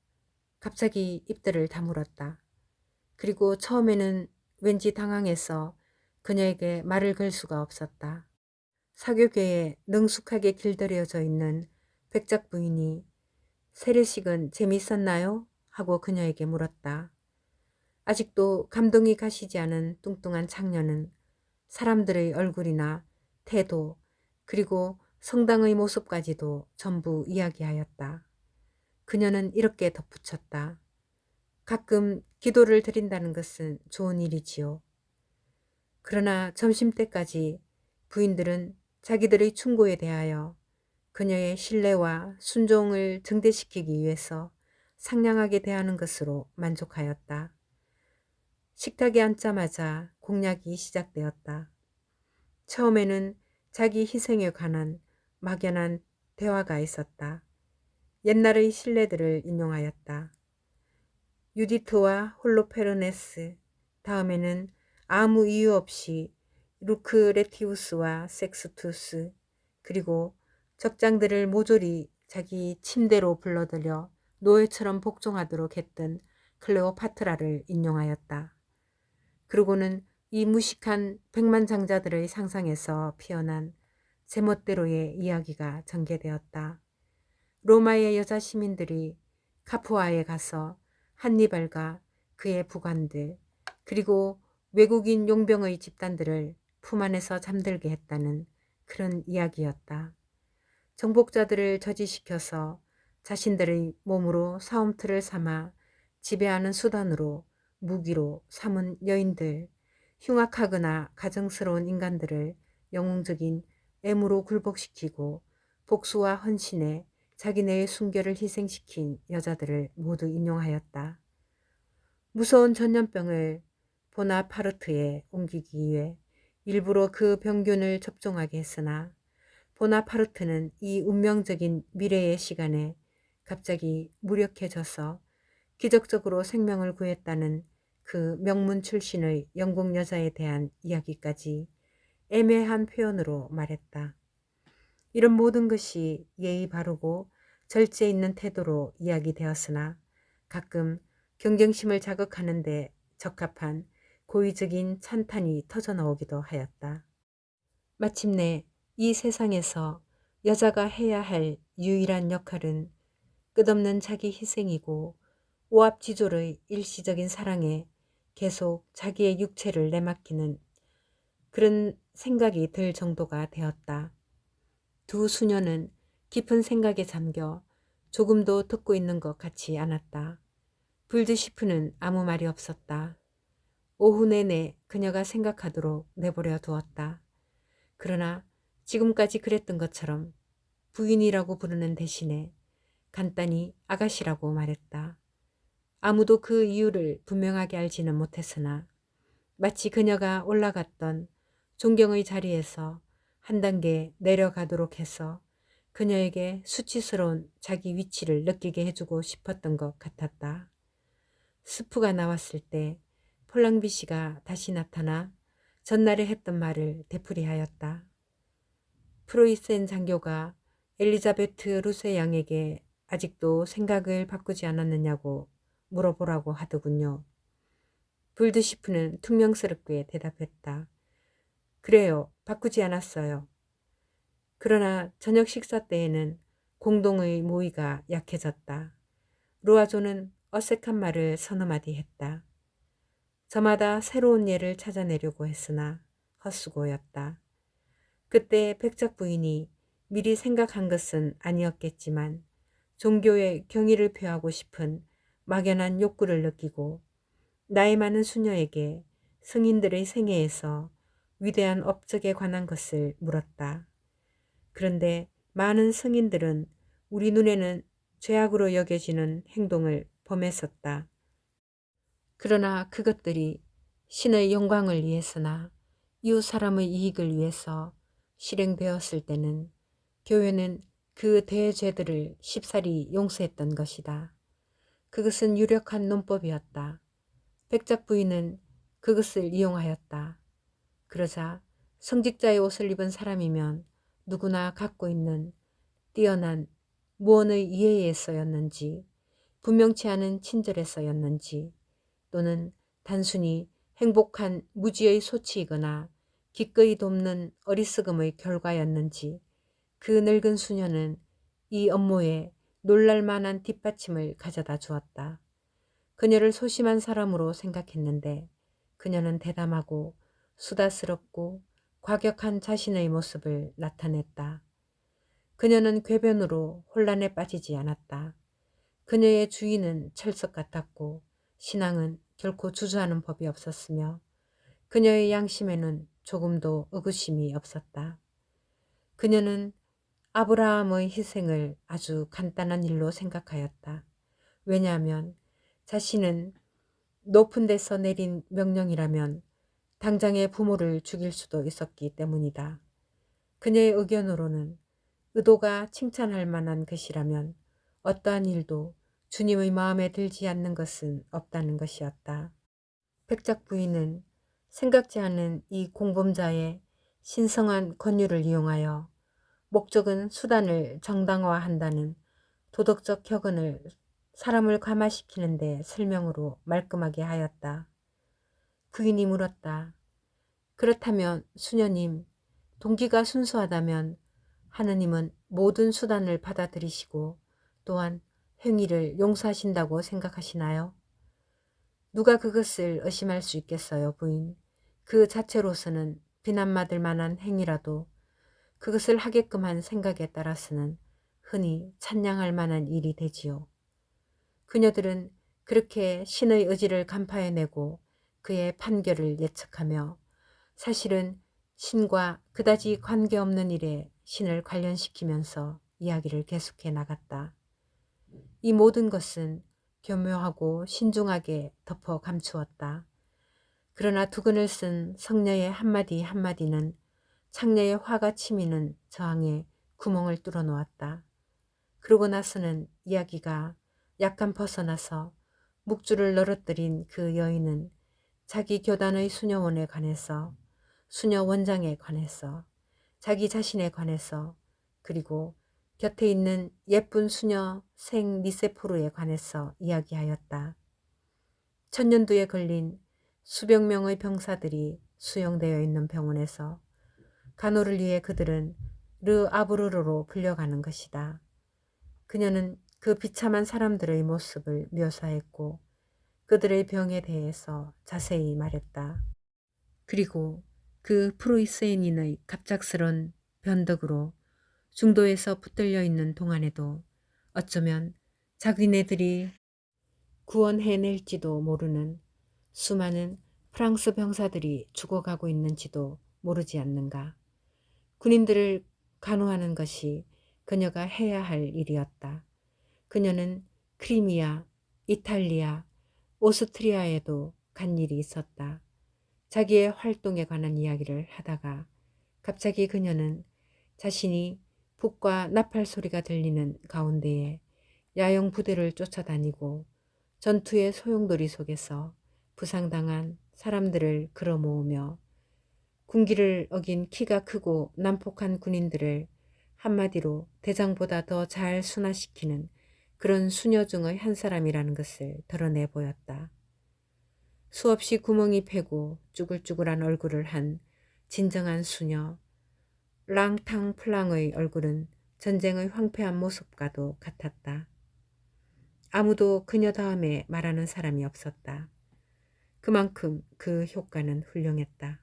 갑자기 입들을 다물었다. 그리고 처음에는 왠지 당황해서 그녀에게 말을 걸 수가 없었다. 사교계에 능숙하게 길들여져 있는 백작 부인이 세례식은 재밌었나요? 하고 그녀에게 물었다. 아직도 감동이 가시지 않은 뚱뚱한 창녀는 사람들의 얼굴이나 태도 그리고 성당의 모습까지도 전부 이야기하였다. 그녀는 이렇게 덧붙였다. 가끔 기도를 드린다는 것은 좋은 일이지요. 그러나 점심때까지 부인들은 자기들의 충고에 대하여 그녀의 신뢰와 순종을 증대시키기 위해서 상냥하게 대하는 것으로 만족하였다. 식탁에 앉자마자 공약이 시작되었다. 처음에는 자기 희생에 관한 막연한 대화가 있었다. 옛날의 신뢰들을 인용하였다. 유디트와 홀로페르네스, 다음에는 아무 이유 없이 루크레티우스와 섹스투스, 그리고 적장들을 모조리 자기 침대로 불러들여 노예처럼 복종하도록 했던 클레오파트라를 인용하였다. 그러고는 이 무식한 백만장자들의 상상에서 피어난 제멋대로의 이야기가 전개되었다. 로마의 여자 시민들이 카푸아에 가서 한니발과 그의 부관들 그리고 외국인 용병의 집단들을 품 안에서 잠들게 했다는 그런 이야기였다. 정복자들을 저지시켜서 자신들의 몸으로 사움틀을 삼아 지배하는 수단으로 무기로 삼은 여인들, 흉악하거나 가정스러운 인간들을 영웅적인 애무로 굴복시키고 복수와 헌신에 자기네의 순결을 희생시킨 여자들을 모두 인용하였다. 무서운 전염병을 보나파르트에 옮기기 위해 일부러 그 병균을 접종하게 했으나 보나파르트는 이 운명적인 미래의 시간에 갑자기 무력해져서 기적적으로 생명을 구했다는 그 명문 출신의 영국 여자에 대한 이야기까지 애매한 표현으로 말했다. 이런 모든 것이 예의 바르고 절제 있는 태도로 이야기되었으나 가끔 경쟁심을 자극하는 데 적합한 고의적인 찬탄이 터져나오기도 하였다. 마침내 이 세상에서 여자가 해야 할 유일한 역할은 끝없는 자기 희생이고 오합지졸의 일시적인 사랑에 계속 자기의 육체를 내맡기는 그런 생각이 들 정도가 되었다. 두 수녀는 깊은 생각에 잠겨 조금도 듣고 있는 것 같지 않았다. 불드시프는 아무 말이 없었다. 오후 내내 그녀가 생각하도록 내버려 두었다. 그러나 지금까지 그랬던 것처럼 부인이라고 부르는 대신에 간단히 아가씨라고 말했다. 아무도 그 이유를 분명하게 알지는 못했으나 마치 그녀가 올라갔던 존경의 자리에서 한 단계 내려가도록 해서 그녀에게 수치스러운 자기 위치를 느끼게 해주고 싶었던 것 같았다. 스프가 나왔을 때 폴랑비 씨가 다시 나타나 전날에 했던 말을 되풀이하였다. 프로이센 장교가 엘리자베트 루세 양에게 아직도 생각을 바꾸지 않았느냐고 물어보라고 하더군요. 불드시프는 퉁명스럽게 대답했다. 그래요. 바꾸지 않았어요. 그러나 저녁 식사 때에는 공동의 모의가 약해졌다. 루아조는 어색한 말을 서너 마디 했다. 저마다 새로운 예를 찾아내려고 했으나 헛수고였다. 그때 백작 부인이 미리 생각한 것은 아니었겠지만 종교에 경의를 표하고 싶은 막연한 욕구를 느끼고 나이 많은 수녀에게 승인들의 생애에서 위대한 업적에 관한 것을 물었다. 그런데 많은 승인들은 우리 눈에는 죄악으로 여겨지는 행동을 범했었다. 그러나 그것들이 신의 영광을 위해서나 이웃 사람의 이익을 위해서 실행되었을 때는 교회는 그 대죄들을 쉽사리 용서했던 것이다. 그것은 유력한 논법이었다. 백작 부인은 그것을 이용하였다. 그러자 성직자의 옷을 입은 사람이면 누구나 갖고 있는 뛰어난 무언의 이해에서였는지 분명치 않은 친절에서였는지 또는 단순히 행복한 무지의 소치이거나 기꺼이 돕는 어리석음의 결과였는지 그 늙은 수녀는 이 업무에 놀랄만한 뒷받침을 가져다 주었다. 그녀를 소심한 사람으로 생각했는데 그녀는 대담하고 수다스럽고 과격한 자신의 모습을 나타냈다. 그녀는 궤변으로 혼란에 빠지지 않았다. 그녀의 주인은 철석 같았고 신앙은 결코 주저하는 법이 없었으며 그녀의 양심에는 조금도 의구심이 없었다. 그녀는 아브라함의 희생을 아주 간단한 일로 생각하였다. 왜냐하면 자신은 높은 데서 내린 명령이라면 당장의 부모를 죽일 수도 있었기 때문이다. 그녀의 의견으로는 의도가 칭찬할 만한 것이라면 어떠한 일도 주님의 마음에 들지 않는 것은 없다는 것이었다. 백작 부인은 생각지 않은 이 공범자의 신성한 권유를 이용하여 목적은 수단을 정당화한다는 도덕적 격언을 사람을 감화시키는 데 설명으로 말끔하게 하였다. 부인이 물었다. 그렇다면 수녀님, 동기가 순수하다면 하느님은 모든 수단을 받아들이시고 또한 행위를 용서하신다고 생각하시나요? 누가 그것을 의심할 수 있겠어요, 부인. 그 자체로서는 비난받을 만한 행위라도 그것을 하게끔 한 생각에 따라서는 흔히 찬양할 만한 일이 되지요. 그녀들은 그렇게 신의 의지를 간파해내고 그의 판결을 예측하며 사실은 신과 그다지 관계없는 일에 신을 관련시키면서 이야기를 계속해 나갔다. 이 모든 것은 교묘하고 신중하게 덮어 감추었다. 그러나 두근을 쓴 성녀의 한마디 한마디는 창녀의 화가 치미는 저항에 구멍을 뚫어 놓았다. 그러고 나서는 이야기가 약간 벗어나서 묵주를 늘어뜨린 그 여인은 자기 교단의 수녀원에 관해서, 수녀 원장에 관해서, 자기 자신에 관해서, 그리고 곁에 있는 예쁜 수녀 생 니세포르에 관해서 이야기하였다. 천년두에 걸린 수백 명의 병사들이 수용되어 있는 병원에서 간호를 위해 그들은 르 아브르르로 불려가는 것이다. 그녀는 그 비참한 사람들의 모습을 묘사했고 그들의 병에 대해서 자세히 말했다. 그리고 그 프로이세인인의 갑작스런 변덕으로 중도에서 붙들려 있는 동안에도 어쩌면 자기네들이 구원해낼지도 모르는 수많은 프랑스 병사들이 죽어가고 있는지도 모르지 않는가. 군인들을 간호하는 것이 그녀가 해야 할 일이었다. 그녀는 크리미아, 이탈리아, 오스트리아에도 간 일이 있었다. 자기의 활동에 관한 이야기를 하다가 갑자기 그녀는 자신이 북과 나팔 소리가 들리는 가운데에 야영 부대를 쫓아다니고 전투의 소용돌이 속에서 부상당한 사람들을 끌어모으며 군기를 어긴 키가 크고 난폭한 군인들을 한마디로 대장보다 더 잘 순화시키는 그런 수녀 중의 한 사람이라는 것을 드러내 보였다. 수없이 구멍이 패고 쭈글쭈글한 얼굴을 한 진정한 수녀, 랑탕플랑의 얼굴은 전쟁의 황폐한 모습과도 같았다. 아무도 그녀 다음에 말하는 사람이 없었다. 그만큼 그 효과는 훌륭했다.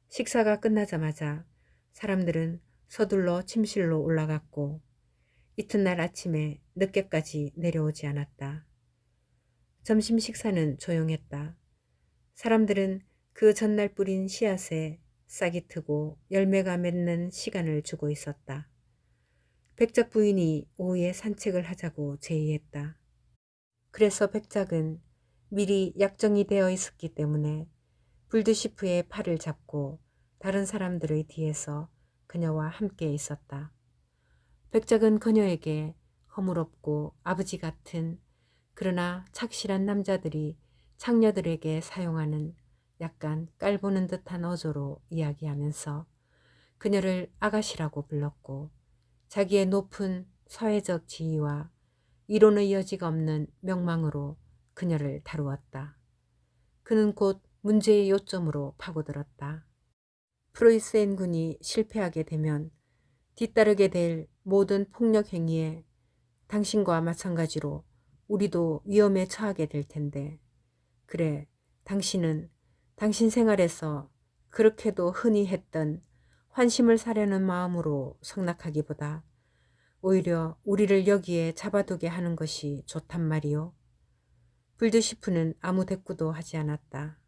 식사가 끝나자마자 사람들은 서둘러 침실로 올라갔고 이튿날 아침에 늦게까지 내려오지 않았다. 점심 식사는 조용했다. 사람들은 그 전날 뿌린 씨앗에 싹이 트고 열매가 맺는 시간을 주고 있었다. 백작 부인이 오후에 산책을 하자고 제의했다. 그래서 백작은 미리 약정이 되어 있었기 때문에 불드시프의 팔을 잡고 다른 사람들의 뒤에서 그녀와 함께 있었다. 백작은 그녀에게 허물없고 아버지 같은 그러나 착실한 남자들이 창녀들에게 사용하는 약간 깔보는 듯한 어조로 이야기하면서 그녀를 아가씨라고 불렀고 자기의 높은 사회적 지위와 이론의 여지가 없는 명망으로 그녀를 다루었다. 그는 곧 문제의 요점으로 파고들었다. 프로이센 군이 실패하게 되면 뒤따르게 될 모든 폭력 행위에 당신과 마찬가지로 우리도 위험에 처하게 될 텐데, 그래, 당신은 당신 생활에서 그렇게도 흔히 했던 환심을 사려는 마음으로 성낙하기보다 오히려 우리를 여기에 잡아두게 하는 것이 좋단 말이오. 불드시프는 아무 대꾸도 하지 않았다.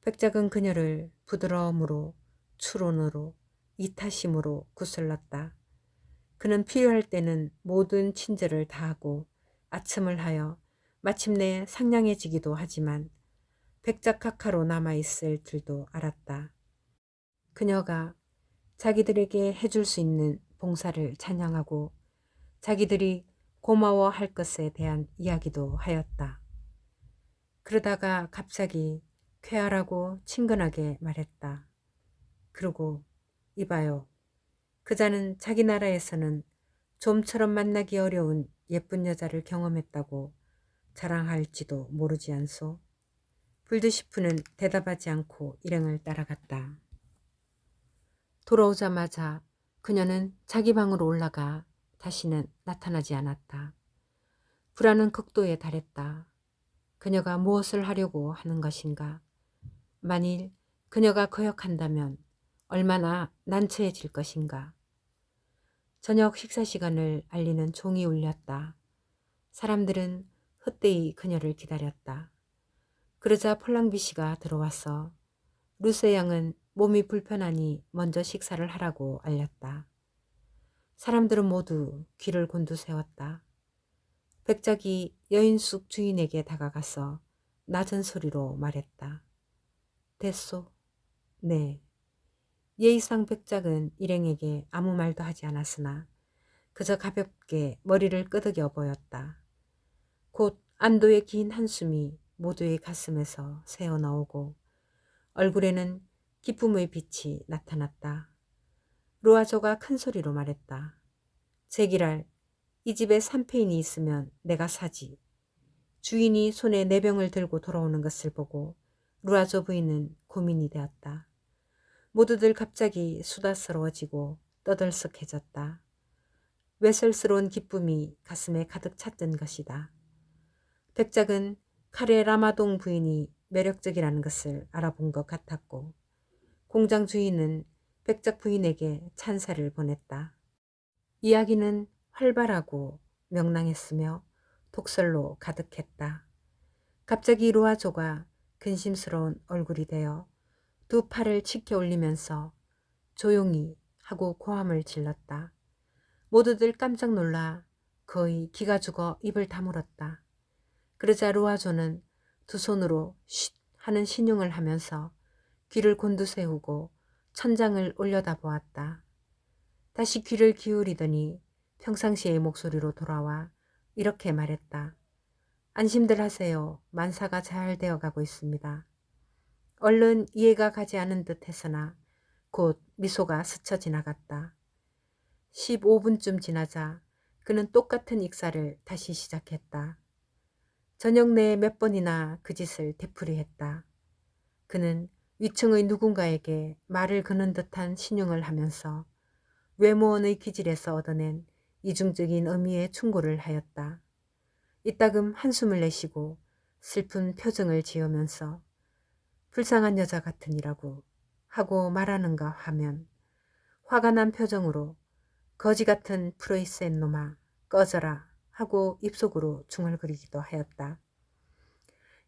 백작은 그녀를 부드러움으로, 추론으로, 이타심으로 구슬렀다. 그는 필요할 때는 모든 친절을 다하고 아첨을 하여 마침내 상냥해지기도 하지만 백작카카로 남아있을 줄도 알았다. 그녀가 자기들에게 해줄 수 있는 봉사를 찬양하고 자기들이 고마워할 것에 대한 이야기도 하였다. 그러다가 갑자기 쾌활하고 친근하게 말했다. 그러고 이봐요. 그자는 자기 나라에서는 좀처럼 만나기 어려운 예쁜 여자를 경험했다고 자랑할지도 모르지 않소. 불드시프는 대답하지 않고 일행을 따라갔다. 돌아오자마자 그녀는 자기 방으로 올라가 다시는 나타나지 않았다. 불안은 극도에 달했다. 그녀가 무엇을 하려고 하는 것인가? 만일 그녀가 거역한다면 얼마나 난처해질 것인가? 저녁 식사 시간을 알리는 종이 울렸다. 사람들은 헛되이 그녀를 기다렸다. 그러자 폴랑비 씨가 들어와서 루세 양은 몸이 불편하니 먼저 식사를 하라고 알렸다. 사람들은 모두 귀를 곤두세웠다. 백작이 여인숙 주인에게 다가가서 낮은 소리로 말했다. 됐소? 네. 예의상 백작은 일행에게 아무 말도 하지 않았으나 그저 가볍게 머리를 끄덕여 보였다. 곧 안도의 긴 한숨이 모두의 가슴에서 새어나오고 얼굴에는 기쁨의 빛이 나타났다. 루아조가 큰 소리로 말했다. 제기랄, 이 집에 삼페인이 있으면 내가 사지. 주인이 손에 네 병을 들고 돌아오는 것을 보고 루아조 부인은 고민이 되었다. 모두들 갑자기 수다스러워지고 떠들썩해졌다. 외설스러운 기쁨이 가슴에 가득 찼던 것이다. 백작은 카레 라마동 부인이 매력적이라는 것을 알아본 것 같았고 공장 주인은 백작 부인에게 찬사를 보냈다. 이야기는 활발하고 명랑했으며 독설로 가득했다. 갑자기 루아조가 근심스러운 얼굴이 되어 두 팔을 치켜 올리면서 조용히 하고 고함을 질렀다. 모두들 깜짝 놀라 거의 기가 죽어 입을 다물었다. 그러자 루아조는 두 손으로 쉿 하는 신용을 하면서 귀를 곤두세우고 천장을 올려다보았다. 다시 귀를 기울이더니 평상시의 목소리로 돌아와 이렇게 말했다. 안심들 하세요. 만사가 잘 되어가고 있습니다. 얼른 이해가 가지 않은 듯 했으나 곧 미소가 스쳐 지나갔다. 15분쯤 지나자 그는 똑같은 익사를 다시 시작했다. 저녁 내에 몇 번이나 그 짓을 되풀이했다. 그는 위층의 누군가에게 말을 거는 듯한 신용을 하면서 외모원의 기질에서 얻어낸 이중적인 의미의 충고를 하였다. 이따금 한숨을 내쉬고 슬픈 표정을 지으면서 불쌍한 여자 같으니라고 하고 말하는가 하면 화가 난 표정으로 거지 같은 프로이센 놈아 꺼져라 하고 입속으로 중얼거리기도 하였다.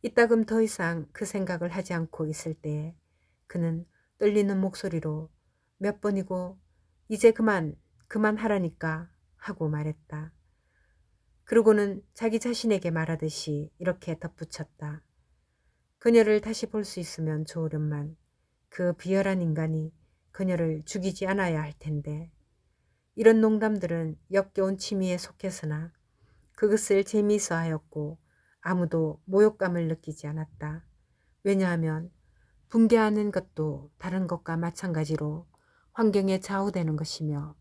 이따금 더 이상 그 생각을 하지 않고 있을 때에 그는 떨리는 목소리로 몇 번이고 이제 그만하라니까 하고 말했다. 그러고는 자기 자신에게 말하듯이 이렇게 덧붙였다. 그녀를 다시 볼 수 있으면 좋으련만 그 비열한 인간이 그녀를 죽이지 않아야 할 텐데. 이런 농담들은 역겨운 취미에 속해서나 그것을 재미있어 하였고 아무도 모욕감을 느끼지 않았다. 왜냐하면 붕괴하는 것도 다른 것과 마찬가지로 환경에 좌우되는 것이며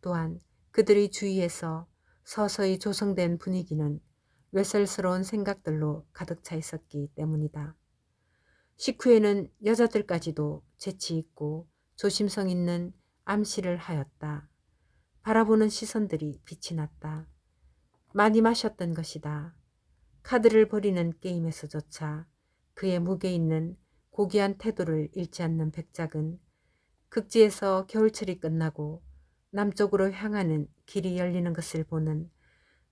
또한 그들의 주위에서 서서히 조성된 분위기는 외설스러운 생각들로 가득 차 있었기 때문이다. 식후에는 여자들까지도 재치 있고 조심성 있는 암시를 하였다. 바라보는 시선들이 빛이 났다. 많이 마셨던 것이다. 카드를 버리는 게임에서조차 그의 무게 있는 고귀한 태도를 잃지 않는 백작은 극지에서 겨울철이 끝나고 남쪽으로 향하는 길이 열리는 것을 보는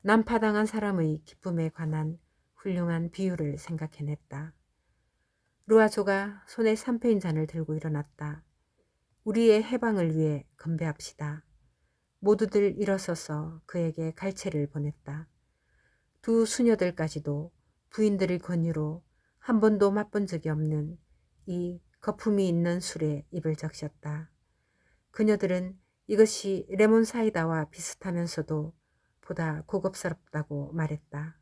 난파당한 사람의 기쁨에 관한 훌륭한 비유를 생각해냈다. 루아조가 손에 샴페인 잔을 들고 일어났다. 우리의 해방을 위해 건배합시다. 모두들 일어서서 그에게 갈채를 보냈다. 두 수녀들까지도 부인들의 권유로 한 번도 맛본 적이 없는 이 거품이 있는 술에 입을 적셨다. 그녀들은 이것이 레몬 사이다와 비슷하면서도 보다 고급스럽다고 말했다.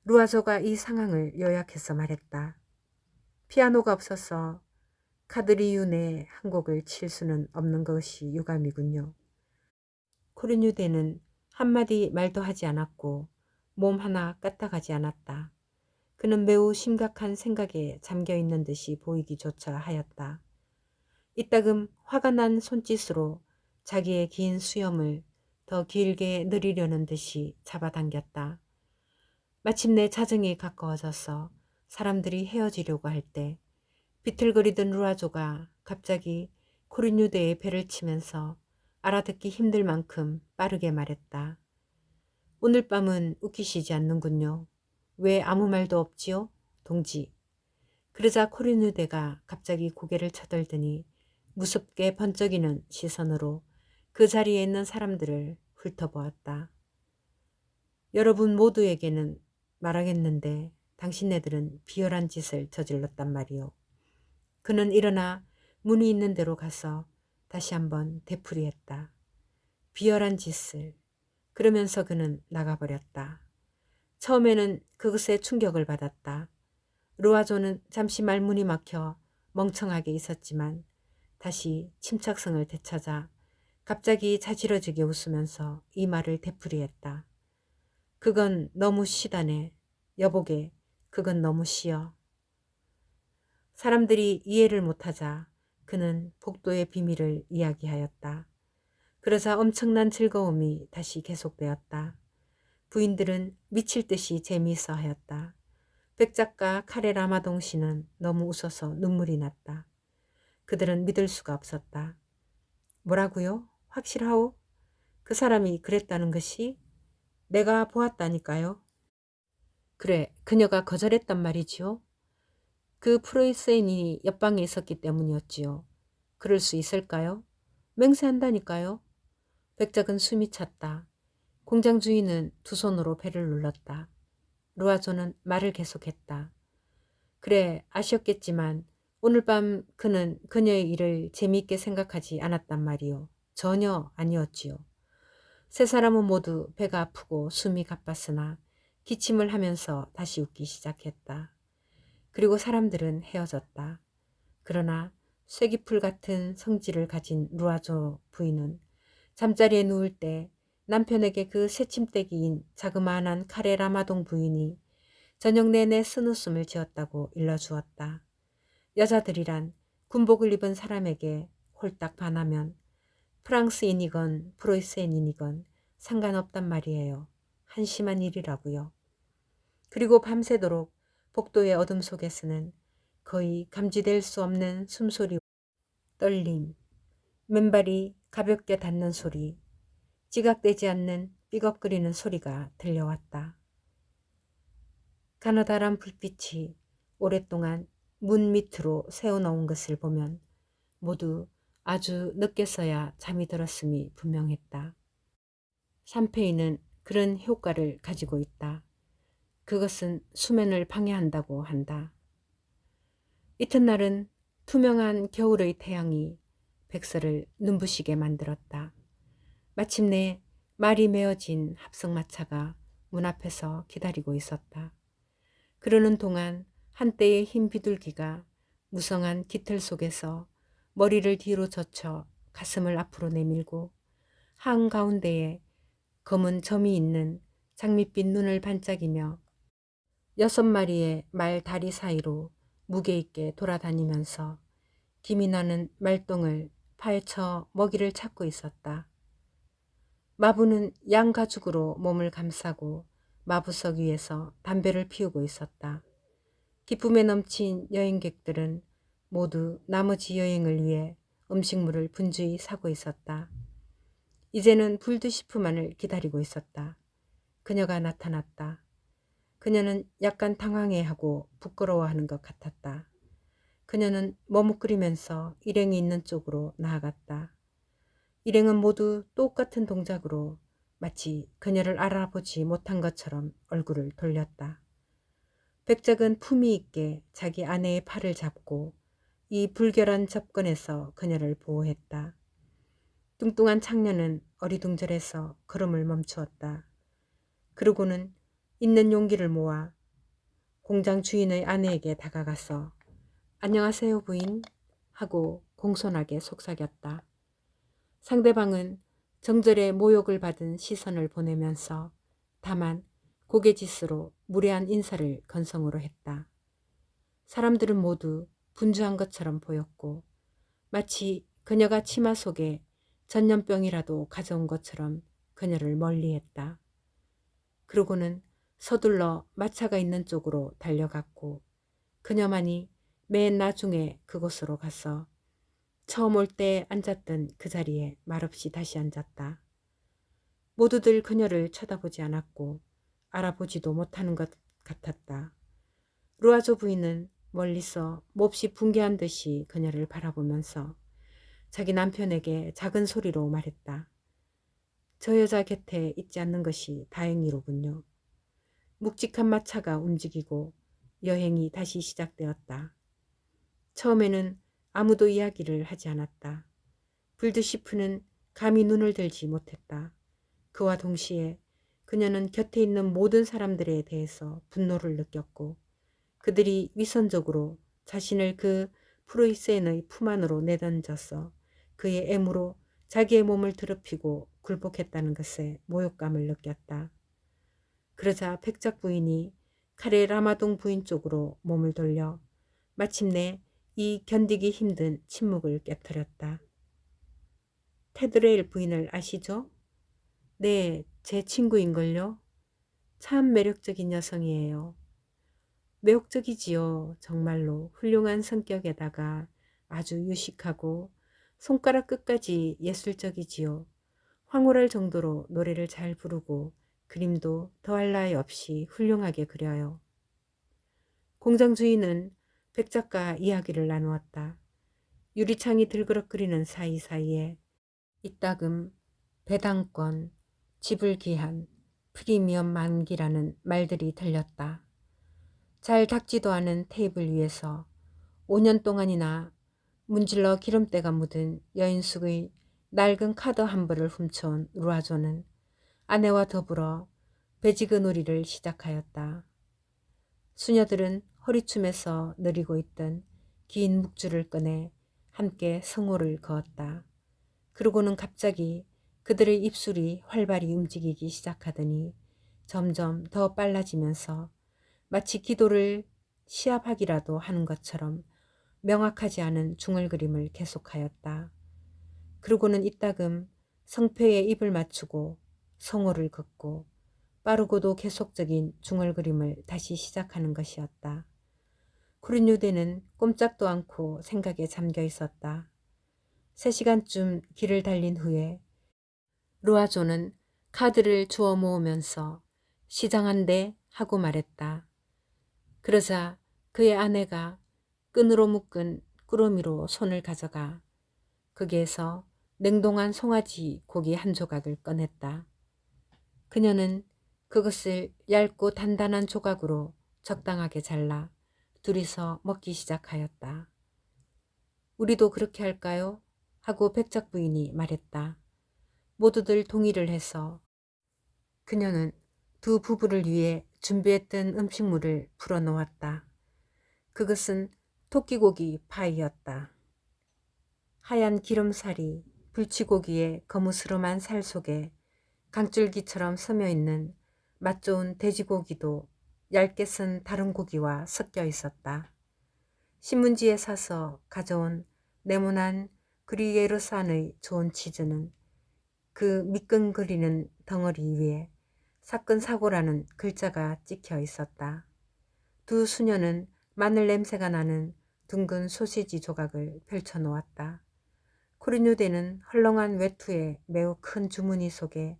루아조가 이 상황을 요약해서 말했다. 피아노가 없어서 카드리유 내 한 곡을 칠 수는 없는 것이 유감이군요. 코르뉴데는 한마디 말도 하지 않았고 몸 하나 까딱하지 않았다. 그는 매우 심각한 생각에 잠겨있는 듯이 보이기조차 하였다. 이따금 화가 난 손짓으로 자기의 긴 수염을 더 길게 늘리려는 듯이 잡아당겼다. 마침내 자정이 가까워져서 사람들이 헤어지려고 할 때 비틀거리던 루아조가 갑자기 코르뉴데의 배를 치면서 알아듣기 힘들 만큼 빠르게 말했다. 오늘 밤은 웃기시지 않는군요. 왜 아무 말도 없지요? 동지. 그러자 코르뉴데가 갑자기 고개를 쳐들더니 무섭게 번쩍이는 시선으로 그 자리에 있는 사람들을 훑어보았다. 여러분 모두에게는 말하겠는데 당신네들은 비열한 짓을 저질렀단 말이오. 그는 일어나 문이 있는 데로 가서 다시 한번 되풀이했다. 비열한 짓을. 그러면서 그는 나가버렸다. 처음에는 그것에 충격을 받았다. 루아조는 잠시 말문이 막혀 멍청하게 있었지만 다시 침착성을 되찾아 갑자기 자지러지게 웃으면서 이 말을 되풀이했다. 그건 너무 시다네. 여보게, 그건 너무 시여. 사람들이 이해를 못하자 그는 복도의 비밀을 이야기하였다. 그러자 엄청난 즐거움이 다시 계속되었다. 부인들은 미칠 듯이 재미있어 하였다. 백 작가 카레 라마동 씨는 너무 웃어서 눈물이 났다. 그들은 믿을 수가 없었다. 뭐라고요? 확실하오? 그 사람이 그랬다는 것이? 내가 보았다니까요. 그래, 그녀가 거절했단 말이지요. 그 프로이센이 옆방에 있었기 때문이었지요. 그럴 수 있을까요? 맹세한다니까요. 백작은 숨이 찼다. 공장 주인은 두 손으로 배를 눌렀다. 루아조는 말을 계속했다. 그래, 아쉬웠겠지만 오늘 밤 그는 그녀의 일을 재미있게 생각하지 않았단 말이오. 전혀 아니었지요. 세 사람은 모두 배가 아프고 숨이 가빴으나 기침을 하면서 다시 웃기 시작했다. 그리고 사람들은 헤어졌다. 그러나 쐐기풀 같은 성질을 가진 루아조 부인은 잠자리에 누울 때 남편에게 그 새침대기인 자그마한 카레 라마동 부인이 저녁 내내 쓴웃음을 지었다고 일러주었다. 여자들이란 군복을 입은 사람에게 홀딱 반하면 프랑스인이건 프로이센인이건 상관없단 말이에요. 한심한 일이라고요. 그리고 밤새도록 복도의 어둠 속에서는 거의 감지될 수 없는 숨소리, 떨림, 맨발이 가볍게 닿는 소리, 지각되지 않는 삐걱거리는 소리가 들려왔다. 가느다란 불빛이 오랫동안 문 밑으로 세워놓은 것을 보면 모두 아주 늦게서야 잠이 들었음이 분명했다. 샴페인은 그런 효과를 가지고 있다. 그것은 수면을 방해한다고 한다. 이튿날은 투명한 겨울의 태양이 백설을 눈부시게 만들었다. 마침내 말이 메어진 합성마차가 문 앞에서 기다리고 있었다. 그러는 동안 한때의 흰 비둘기가 무성한 깃털 속에서 머리를 뒤로 젖혀 가슴을 앞으로 내밀고 한가운데에 검은 점이 있는 장밋빛 눈을 반짝이며 6마리의 말 다리 사이로 무게 있게 돌아다니면서 김이 나는 말똥을 파헤쳐 먹이를 찾고 있었다. 마부는 양가죽으로 몸을 감싸고 마부석 위에서 담배를 피우고 있었다. 기쁨에 넘친 여행객들은 모두 나머지 여행을 위해 음식물을 분주히 사고 있었다. 이제는 불드시프만을 기다리고 있었다. 그녀가 나타났다. 그녀는 약간 당황해하고 부끄러워하는 것 같았다. 그녀는 머뭇거리면서 일행이 있는 쪽으로 나아갔다. 일행은 모두 똑같은 동작으로 마치 그녀를 알아보지 못한 것처럼 얼굴을 돌렸다. 백작은 품위 있게 자기 아내의 팔을 잡고 이 불결한 접근에서 그녀를 보호했다. 뚱뚱한 창녀는 어리둥절해서 걸음을 멈추었다. 그러고는 있는 용기를 모아 공장 주인의 아내에게 다가가서 안녕하세요 부인 하고 공손하게 속삭였다. 상대방은 정절의 모욕을 받은 시선을 보내면서 다만 고개짓으로 무례한 인사를 건성으로 했다. 사람들은 모두 분주한 것처럼 보였고 마치 그녀가 치마 속에 전염병이라도 가져온 것처럼 그녀를 멀리했다. 그러고는 서둘러 마차가 있는 쪽으로 달려갔고 그녀만이 맨 나중에 그곳으로 가서 처음 올 때 앉았던 그 자리에 말없이 다시 앉았다. 모두들 그녀를 쳐다보지 않았고 알아보지도 못하는 것 같았다. 루아조 부인은 멀리서 몹시 붕괴한 듯이 그녀를 바라보면서 자기 남편에게 작은 소리로 말했다. 저 여자 곁에 있지 않는 것이 다행이로군요. 묵직한 마차가 움직이고 여행이 다시 시작되었다. 처음에는 아무도 이야기를 하지 않았다. 불드시프는 감히 눈을 들지 못했다. 그와 동시에 그녀는 곁에 있는 모든 사람들에 대해서 분노를 느꼈고 그들이 위선적으로 자신을 그 프로이센의 품 안으로 내던져서 그의 애무로 자기의 몸을 더럽히고 굴복했다는 것에 모욕감을 느꼈다. 그러자 백작 부인이 칼에 라마동 부인 쪽으로 몸을 돌려 마침내 이 견디기 힘든 침묵을 깨뜨렸다. 테드레일 부인을 아시죠? 네, 제 친구인걸요. 참 매력적인 여성이에요. 매혹적이지요. 정말로 훌륭한 성격에다가 아주 유식하고 손가락 끝까지 예술적이지요. 황홀할 정도로 노래를 잘 부르고 그림도 더할 나위 없이 훌륭하게 그려요. 공장 주인은 백 작가 이야기를 나누었다. 유리창이 들그럭거리는 사이사이에 이따금 배당권, 지불 기한, 프리미엄 만기라는 말들이 들렸다. 잘 닦지도 않은 테이블 위에서 5년 동안이나 문질러 기름때가 묻은 여인숙의 낡은 카드 한 벌을 훔쳐온 루아조는 아내와 더불어 배지그 놀이를 시작하였다. 수녀들은 허리춤에서 느리고 있던 긴 묵주를 꺼내 함께 성호를 그었다. 그러고는 갑자기 그들의 입술이 활발히 움직이기 시작하더니 점점 더 빨라지면서 마치 기도를 시합하기라도 하는 것처럼 명확하지 않은 중얼그림을 계속하였다. 그러고는 이따금 성패에 입을 맞추고 성호를 긋고 빠르고도 계속적인 중얼그림을 다시 시작하는 것이었다. 쿠르뉴데는 꼼짝도 않고 생각에 잠겨 있었다. 3시간쯤 길을 달린 후에 루아조는 카드를 주워 모으면서 시장한데 하고 말했다. 그러자 그의 아내가 끈으로 묶은 꾸러미로 손을 가져가 거기에서 냉동한 송아지 고기 한 조각을 꺼냈다. 그녀는 그것을 얇고 단단한 조각으로 적당하게 잘라 둘이서 먹기 시작하였다. 우리도 그렇게 할까요? 하고 백작 부인이 말했다. 모두들 동의를 해서 그녀는 두 부부를 위해 준비했던 음식물을 풀어놓았다. 그것은 토끼고기 파이였다. 하얀 기름살이 불치고기의 거무스름한 살 속에 강줄기처럼 스며있는 맛 좋은 돼지고기도 얇게 쓴 다른 고기와 섞여 있었다. 신문지에 사서 가져온 네모난 그리에르산의 좋은 치즈는 그 미끈거리는 덩어리 위에 사건사고라는 글자가 찍혀 있었다. 두 수녀는 마늘 냄새가 나는 둥근 소시지 조각을 펼쳐놓았다. 코리뉴데는 헐렁한 외투의 매우 큰 주머니 속에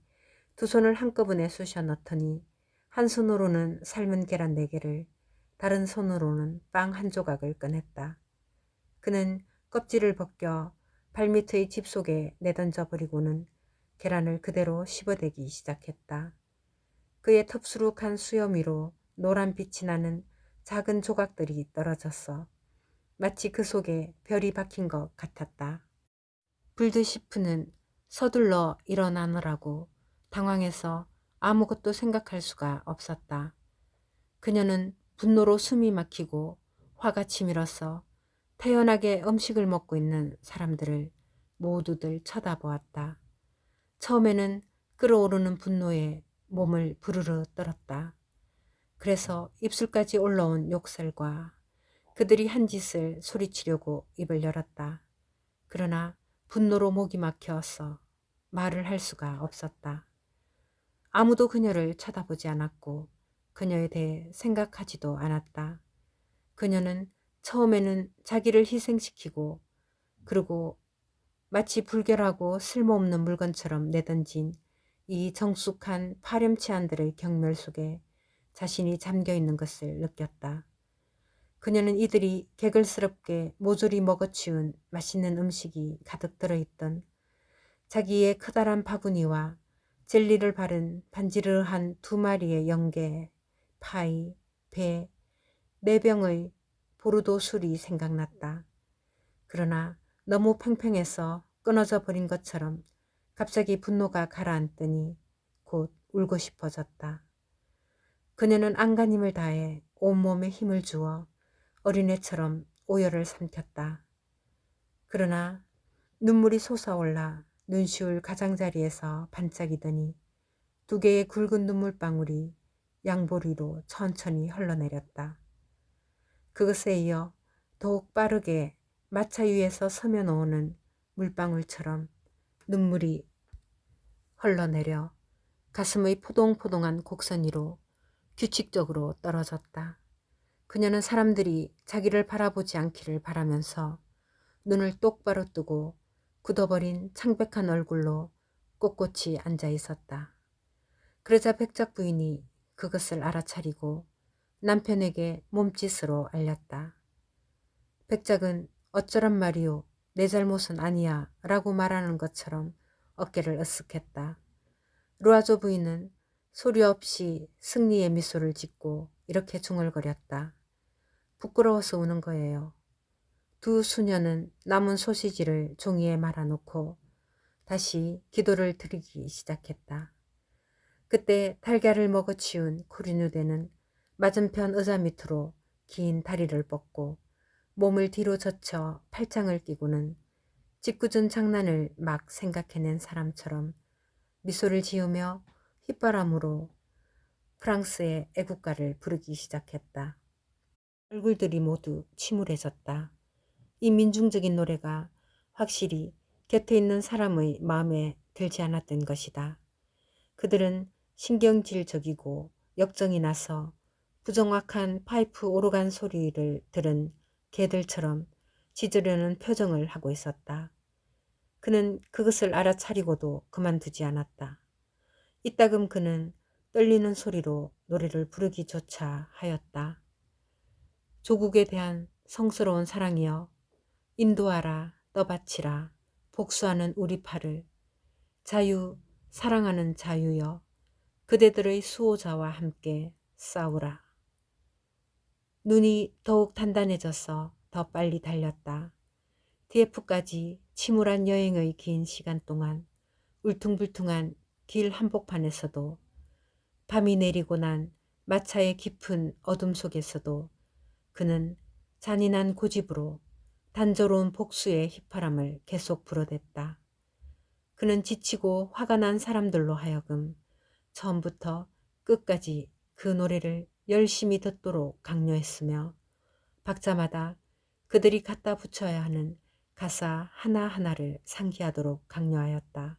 두 손을 한꺼번에 쑤셔 넣더니 한 손으로는 삶은 계란 4개를 다른 손으로는 빵 한 조각을 꺼냈다. 그는 껍질을 벗겨 발밑의 집 속에 내던져 버리고는 계란을 그대로 씹어대기 시작했다. 그의 텁수룩한 수염 위로 노란 빛이 나는 작은 조각들이 떨어졌어. 마치 그 속에 별이 박힌 것 같았다. 불드시프는 서둘러 일어나느라고 당황해서 아무것도 생각할 수가 없었다. 그녀는 분노로 숨이 막히고 화가 치밀어서 태연하게 음식을 먹고 있는 사람들을 모두들 쳐다보았다. 처음에는 끓어오르는 분노에 몸을 부르르 떨었다. 그래서 입술까지 올라온 욕설과 그들이 한 짓을 소리치려고 입을 열었다. 그러나 분노로 목이 막혀서 말을 할 수가 없었다. 아무도 그녀를 쳐다보지 않았고 그녀에 대해 생각하지도 않았다. 그녀는 처음에는 자기를 희생시키고 그리고 마치 불결하고 쓸모없는 물건처럼 내던진 이 정숙한 파렴치한들의 경멸 속에 자신이 잠겨있는 것을 느꼈다. 그녀는 이들이 개걸스럽게 모조리 먹어치운 맛있는 음식이 가득 들어있던 자기의 커다란 바구니와 젤리를 바른 반지르한 2마리의 영개, 파이, 배, 4병의 보르도 술이 생각났다. 그러나 너무 팽팽해서 끊어져 버린 것처럼 갑자기 분노가 가라앉더니 곧 울고 싶어졌다. 그녀는 안간힘을 다해 온몸에 힘을 주어 어린애처럼 오열을 삼켰다. 그러나 눈물이 솟아올라 눈시울 가장자리에서 반짝이더니 2개의 굵은 눈물방울이 양보리로 천천히 흘러내렸다. 그것에 이어 더욱 빠르게 마차 위에서 서면 오는 물방울처럼 눈물이 흘러내려 가슴의 포동포동한 곡선 위로 규칙적으로 떨어졌다. 그녀는 사람들이 자기를 바라보지 않기를 바라면서 눈을 똑바로 뜨고 굳어버린 창백한 얼굴로 꼿꼿이 앉아 있었다. 그러자 백작 부인이 그것을 알아차리고 남편에게 몸짓으로 알렸다. 백작은 어쩌란 말이오, 내 잘못은 아니야 라고 말하는 것처럼 어깨를 으쓱했다. 루아조 부인은 소리 없이 승리의 미소를 짓고 이렇게 중얼거렸다. 부끄러워서 우는 거예요. 2 수녀는 남은 소시지를 종이에 말아놓고 다시 기도를 드리기 시작했다. 그때 달걀을 먹어치운 코리누대는 맞은편 의자 밑으로 긴 다리를 뻗고 몸을 뒤로 젖혀 팔짱을 끼고는 짓궂은 장난을 막 생각해낸 사람처럼 미소를 지으며 휘바람으로 프랑스의 애국가를 부르기 시작했다. 얼굴들이 모두 침울해졌다. 이 민중적인 노래가 확실히 곁에 있는 사람의 마음에 들지 않았던 것이다. 그들은 신경질적이고 역정이 나서 부정확한 파이프 오르간 소리를 들은 개들처럼 짖으려는 표정을 하고 있었다. 그는 그것을 알아차리고도 그만두지 않았다. 이따금 그는 떨리는 소리로 노래를 부르기조차 하였다. 조국에 대한 성스러운 사랑이여, 인도하라, 떠받치라, 복수하는 우리 팔을, 자유, 사랑하는 자유여, 그대들의 수호자와 함께 싸우라. 눈이 더욱 단단해져서 더 빨리 달렸다. DF까지 침울한 여행의 긴 시간 동안 울퉁불퉁한 길 한복판에서도 밤이 내리고 난 마차의 깊은 어둠 속에서도 그는 잔인한 고집으로 단조로운 복수의 휘파람을 계속 불어댔다. 그는 지치고 화가 난 사람들로 하여금 처음부터 끝까지 그 노래를 열심히 듣도록 강요했으며 박자마다 그들이 갖다 붙여야 하는 가사 하나하나를 상기하도록 강요하였다.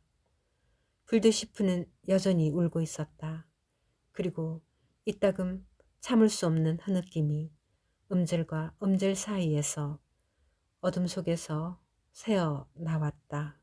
불드시프는 여전히 울고 있었다. 그리고 이따금 참을 수 없는 흐느낌이 음절과 음절 사이에서 어둠 속에서 새어 나왔다.